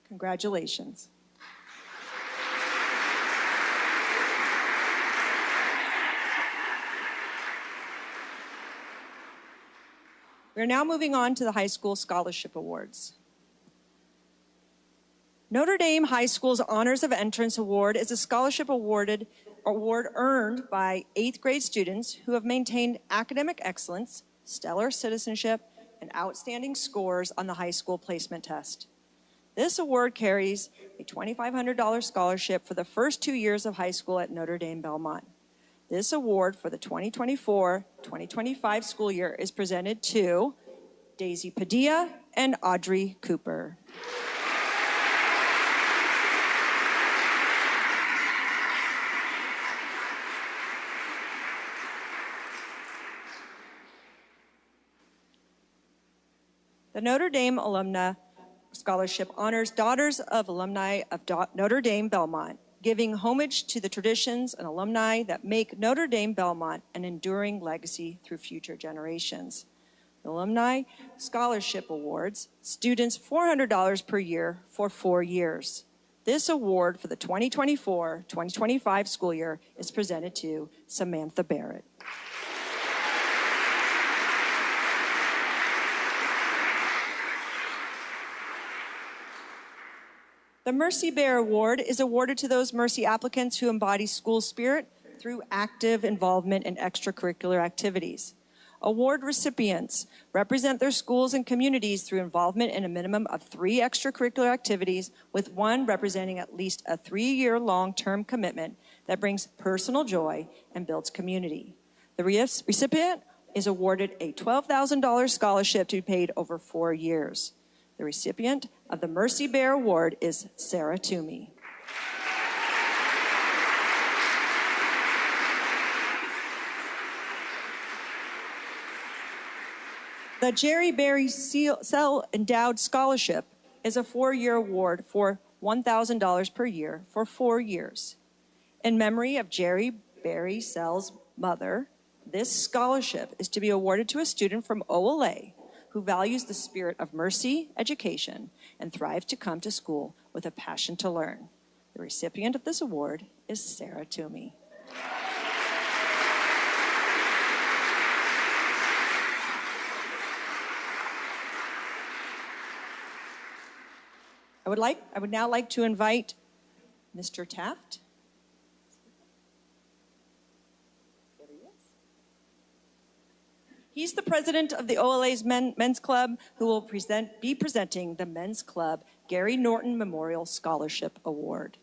Speaker 1: Congratulations. We're now moving on to the high school scholarship awards. Notre Dame High School's Honors of Entrance Award is a scholarship award earned by 8th grade students who have maintained academic excellence, stellar citizenship, and outstanding scores on the high school placement test. This award carries a $2,500 scholarship for the first 2 years of high school at Notre Dame Belmont. This award for the 2024-2025 school year is presented to Daisy Padilla and Audrey Cooper. The Notre Dame Alumna Scholarship honors daughters of alumni of Notre Dame Belmont, giving homage to the traditions and alumni that make Notre Dame Belmont an enduring legacy through future generations. The Alumni Scholarship Awards students $400 per year for 4 years. This award for the 2024-2025 school year is presented to Samantha Barrett. The Mercy Bear Award is awarded to those Mercy applicants who embody school spirit through active involvement in extracurricular activities. Award recipients represent their schools and communities through involvement in a minimum of 3 extracurricular activities, with one representing at least a 3-year long-term commitment that brings personal joy and builds community. The recipient is awarded a $12,000 scholarship to be paid over 4 years. The recipient of the Mercy Bear Award is Sarah Toomey. The Jerry Berry Sell Endowed Scholarship is a 4-year award for $1,000 per year for 4 years. In memory of Jerry Berry Sell's mother, this scholarship is to be awarded to a student from OLA who values the spirit of mercy, education, and thrives to come to school with a passion to learn. The recipient of this award is Sarah Toomey. I would now like to invite Mr. Taft. There he is. He's the president of the OLA's Men's Club, who will be presenting the Men's Club Gary Norton Memorial Scholarship Award.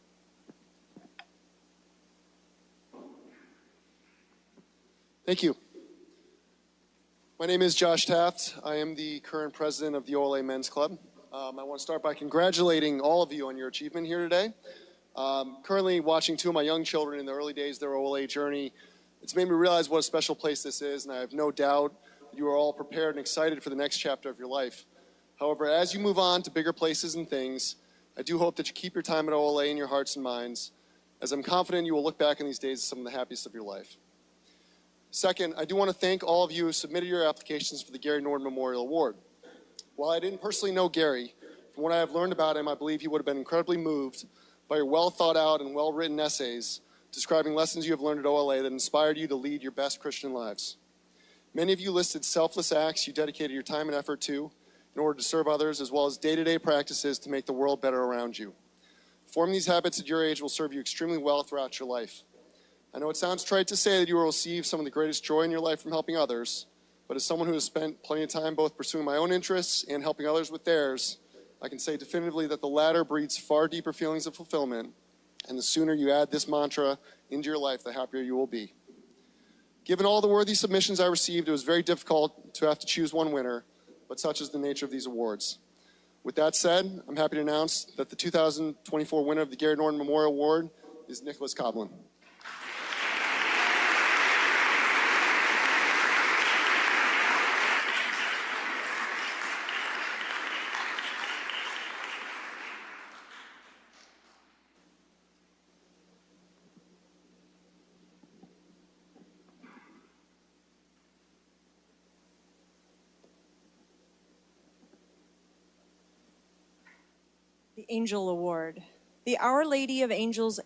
Speaker 12: Thank you. My name is Josh Taft. I am the current president of the OLA Men's Club. I want to start by congratulating all of you on your achievement here today. Currently watching 2 of my young children in the early days of their OLA journey. It's made me realize what a special place this is, and I have no doubt that you are all prepared and excited for the next chapter of your life. However, as you move on to bigger places and things, I do hope that you keep your time at OLA in your hearts and minds, as I'm confident you will look back on these days as some of the happiest of your life. Second, I do want to thank all of you who submitted your applications for the Gary Norton Memorial Award. While I didn't personally know Gary, from what I have learned about him, I believe he would have been incredibly moved by your well thought out and well written essays describing lessons you have learned at OLA that inspired you to lead your best Christian lives. Many of you listed selfless acts you dedicated your time and effort to in order to serve others, as well as day-to-day practices to make the world better around you. Forming these habits at your age will serve you extremely well throughout your life. I know it sounds trite to say that you will receive some of the greatest joy in your life from helping others, but as someone who has spent plenty of time both pursuing my own interests and helping others with theirs, I can say definitively that the latter breeds far deeper feelings of fulfillment, and the sooner you add this mantra into your life, the happier you will be. Given all the worthy submissions I received, it was very difficult to have to choose one winner, but such is the nature of these awards. With that said, I'm happy to announce that the 2024 winner of the Gary Norton Memorial Award is Nicholas Coblin.
Speaker 1: The Angel Award. The Our Lady of Angels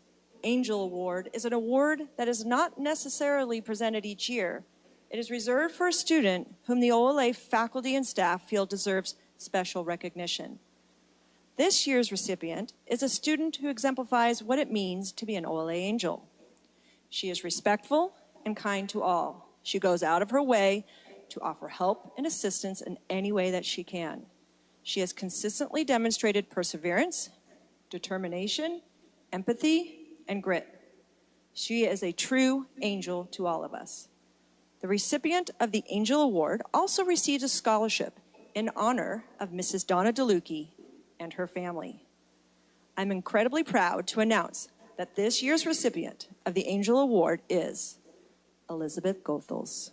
Speaker 1: Angel Award is an award that is not necessarily presented each year. It is reserved for a student whom the OLA faculty and staff feel deserves special recognition. This year's recipient is a student who exemplifies what it means to be an OLA angel. She is respectful and kind to all. She goes out of her way to offer help and assistance in any way that she can. She has consistently demonstrated perseverance, determination, empathy, and grit. She is a true angel to all of us. The recipient of the Angel Award also receives a scholarship in honor of Mrs. Donna DeLucchi and her family. I'm incredibly proud to announce that this year's recipient of the Angel Award is Elizabeth Goethals.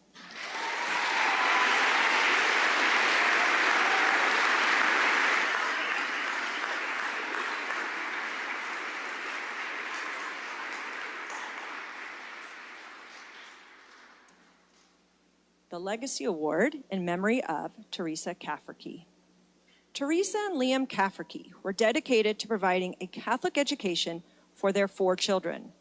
Speaker 1: The Legacy Award in memory of Teresa Cafferkey. Teresa and Liam Cafferkey were dedicated to providing a Catholic education for their 4 children.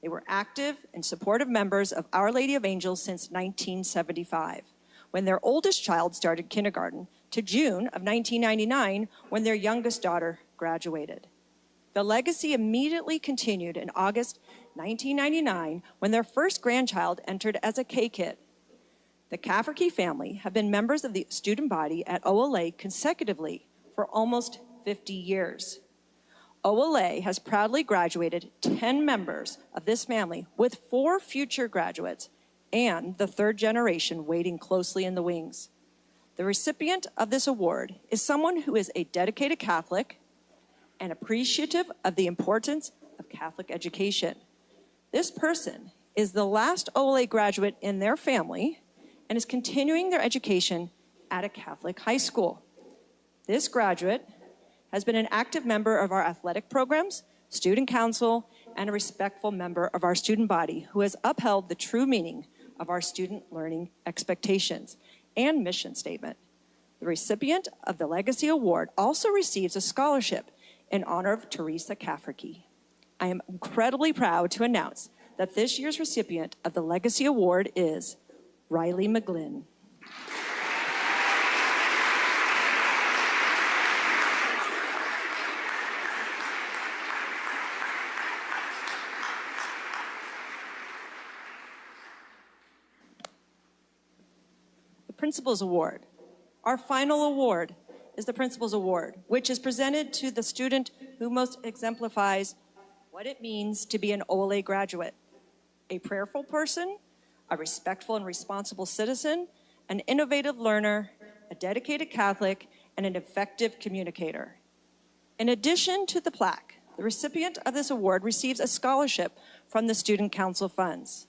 Speaker 1: They were active and supportive members of Our Lady of Angels since 1975, when their oldest child started kindergarten, to June of 1999, when their youngest daughter graduated. The legacy immediately continued in August 1999, when their first grandchild entered as a K-Kid. The Cafferkey family have been members of the student body at OLA consecutively for almost 50 years. OLA has proudly graduated 10 members of this family, with 4 future graduates and the 3rd generation waiting closely in the wings. The recipient of this award is someone who is a dedicated Catholic and appreciative of the importance of Catholic education. This person is the last OLA graduate in their family and is continuing their education at a Catholic high school. This graduate has been an active member of our athletic programs, student council, and a respectful member of our student body who has upheld the true meaning of our student learning expectations and mission statement. The recipient of the Legacy Award also receives a scholarship in honor of Teresa Cafferkey. I am incredibly proud to announce that this year's recipient of the Legacy Award is Riley McGlynn. The Principals Award. Our final award is the Principals Award, which is presented to the student who most exemplifies what it means to be an OLA graduate: a prayerful person, a respectful and responsible citizen, an innovative learner, a dedicated Catholic, and an effective communicator. In addition to the plaque, the recipient of this award receives a scholarship from the Student Council funds.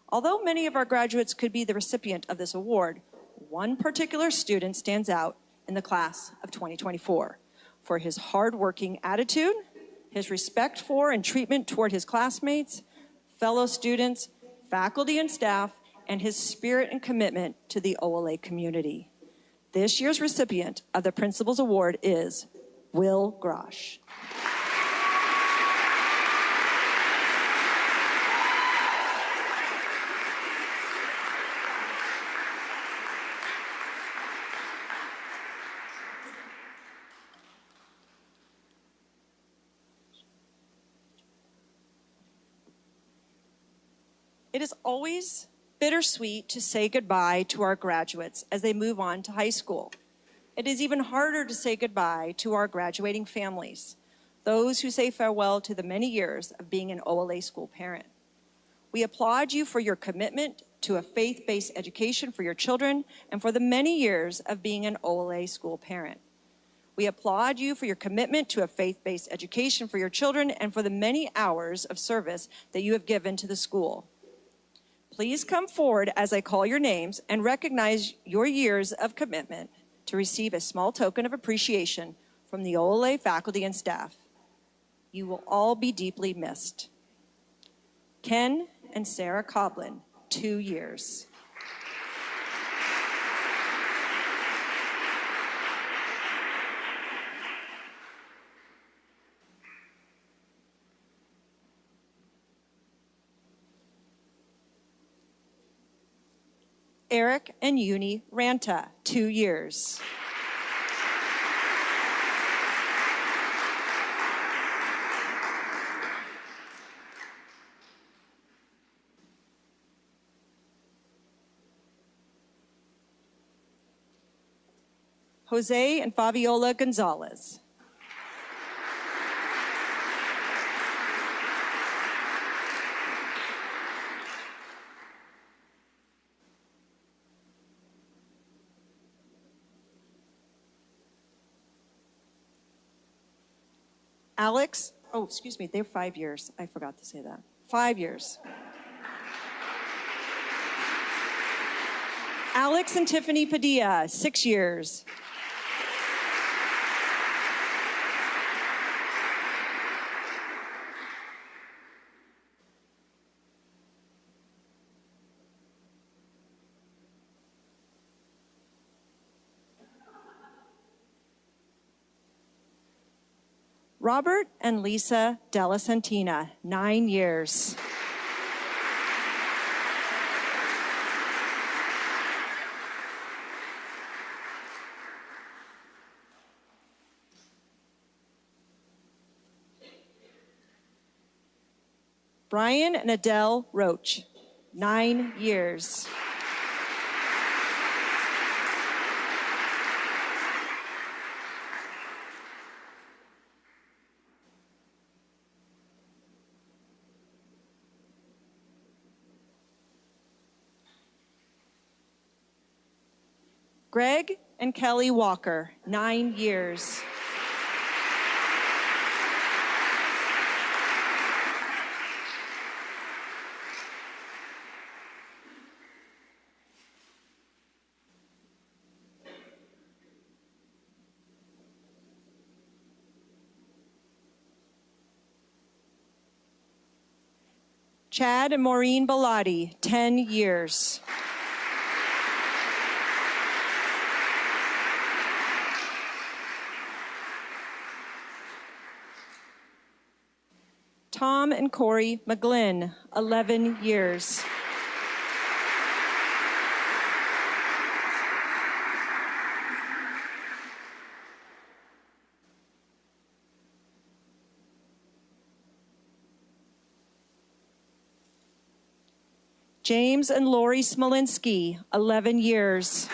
Speaker 1: Although many of our graduates could be the recipient of this award, one particular student stands out in the class of 2024 for his hardworking attitude, his respect for and treatment toward his classmates, fellow students, faculty and staff, and his spirit and commitment to the OLA community. This year's recipient of the Principals Award is Will Grosh. It is always bittersweet to say goodbye to our graduates as they move on to high school. It is even harder to say goodbye to our graduating families, those who say farewell to the many years of being an OLA school parent. We applaud you for your commitment to a faith-based education for your children and for the many years of being an OLA school parent. We applaud you for your commitment to a faith-based education for your children and for the many hours of service that you have given to the school. Please come forward as I call your names and recognize your years of commitment to receive a small token of appreciation from the OLA faculty and staff. You will all be deeply missed. Ken and Sarah Coblin, 2 years. Eric and Uni Ranta, 2 years. Jose and Fabiola Gonzalez. Alex, oh, excuse me, they're 5 years. I forgot to say that. 5 years. Alex and Tiffany Padilla, 6 years. Robert and Lisa Della Santina, 9 years. Brian and Adele Roach, 9 years. Greg and Kelly Walker, 9 years. Chad and Maureen Bellotti, 10 years. Tom and Corey McGlynn, 11 years. James and Lori Smolinski, 11 years.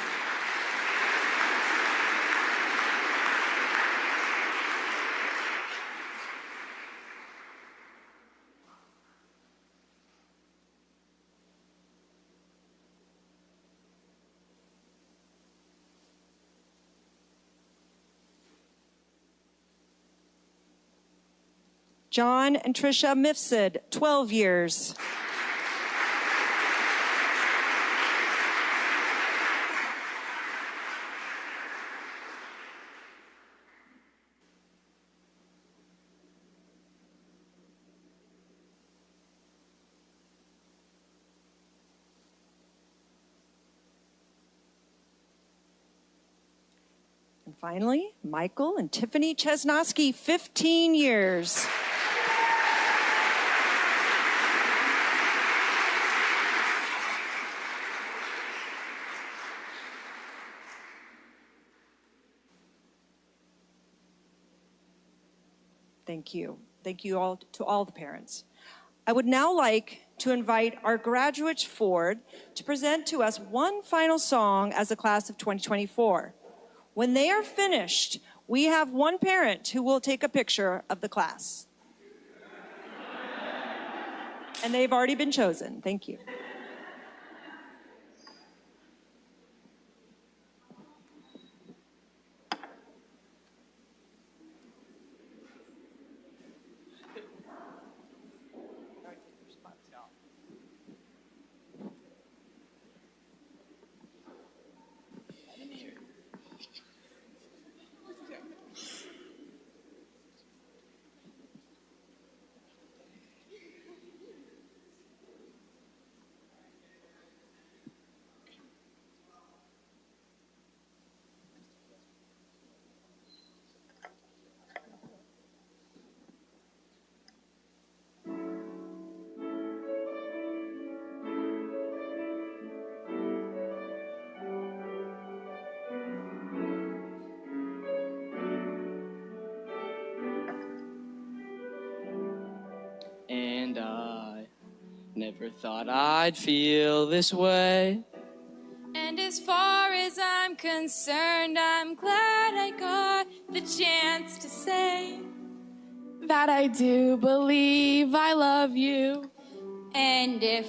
Speaker 1: John and Tricia Mifsud, 12 years. And finally, Michael and Tiffany Chesnosky, 15 years. Thank you. Thank you all to all the parents. I would now like to invite our graduates forward to present to us one final song as a class of 2024. When they are finished, we have one parent who will take a picture of the class. And they've already been chosen. Thank you.
Speaker 13: And I never thought I'd feel this way.
Speaker 6: And as far as I'm concerned, I'm glad I got the chance to say that I do believe I love you. And if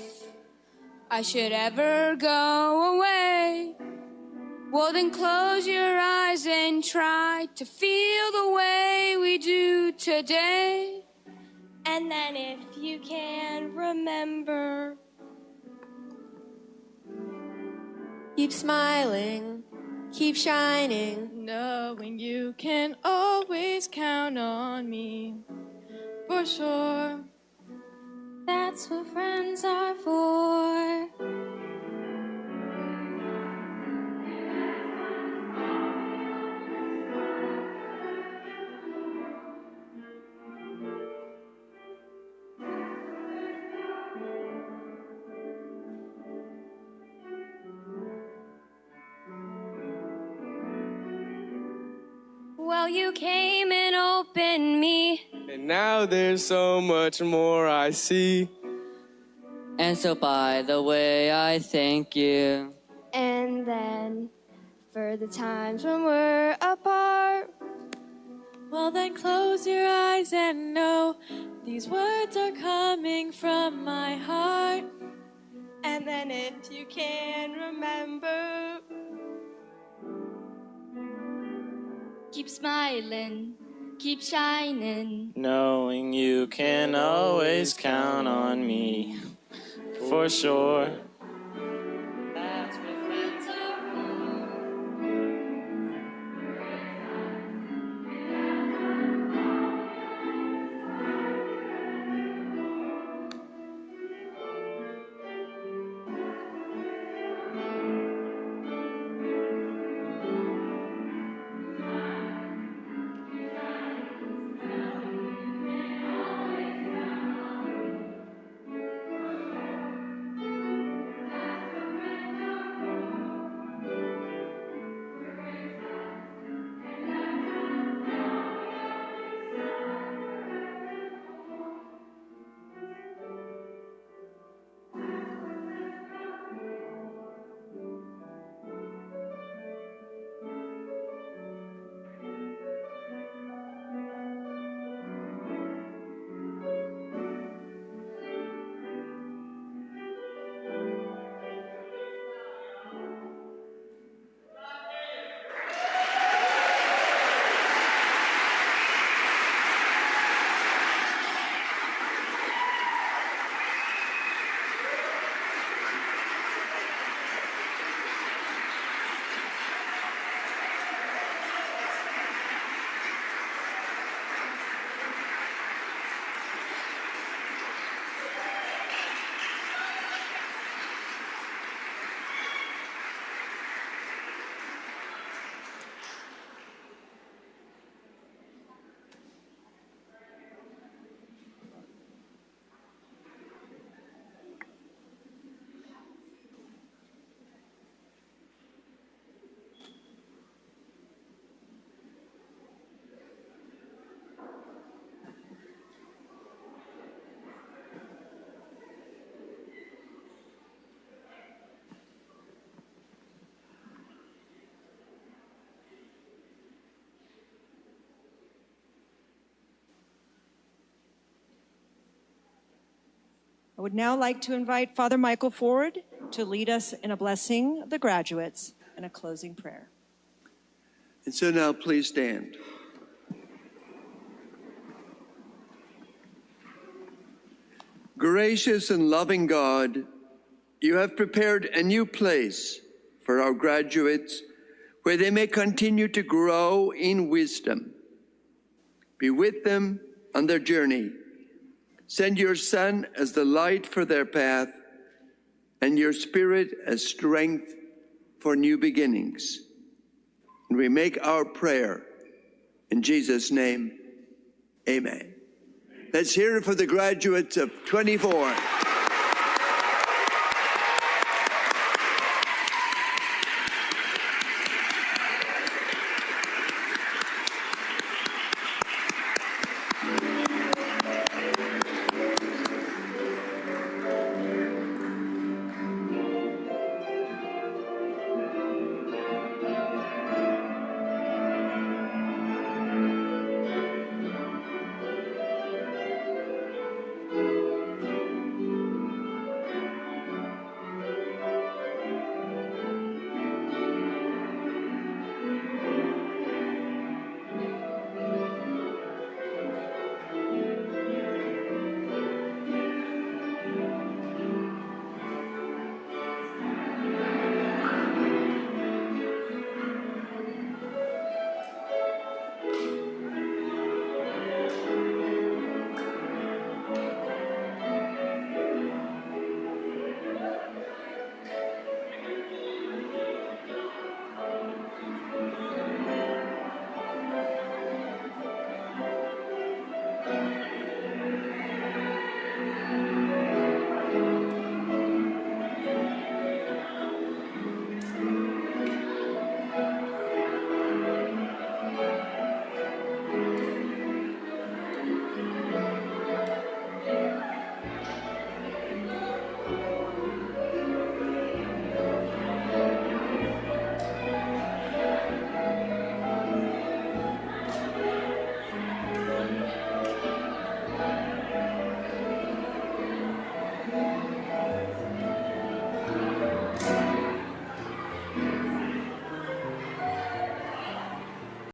Speaker 6: I should ever go away, well then close your eyes and try to feel the way we do today. And then if you can remember,
Speaker 14: keep smiling, keep shining,
Speaker 6: knowing you can always count on me, for sure. That's what friends are for. Well, you came and opened me,
Speaker 13: And now there's so much more I see.
Speaker 14: and so by the way, I thank you.
Speaker 6: and then for the times when we're apart, well then close your eyes and know these words are coming from my heart. And then if you can remember, keep smiling, keep shining,
Speaker 13: Knowing you can always count on me, for sure.
Speaker 14: That's what friends are
Speaker 1: I would now like to invite Father Michael forward to lead us in a blessing of the graduates and a closing prayer.
Speaker 15: And so now please stand. Gracious and loving God, you have prepared a new place for our graduates where they may continue to grow in wisdom. Be with them on their journey. Send your Son as the light for their path and your Spirit as strength for new beginnings. And we make our prayer in Jesus' name, amen. Let's hear it for the graduates of 24.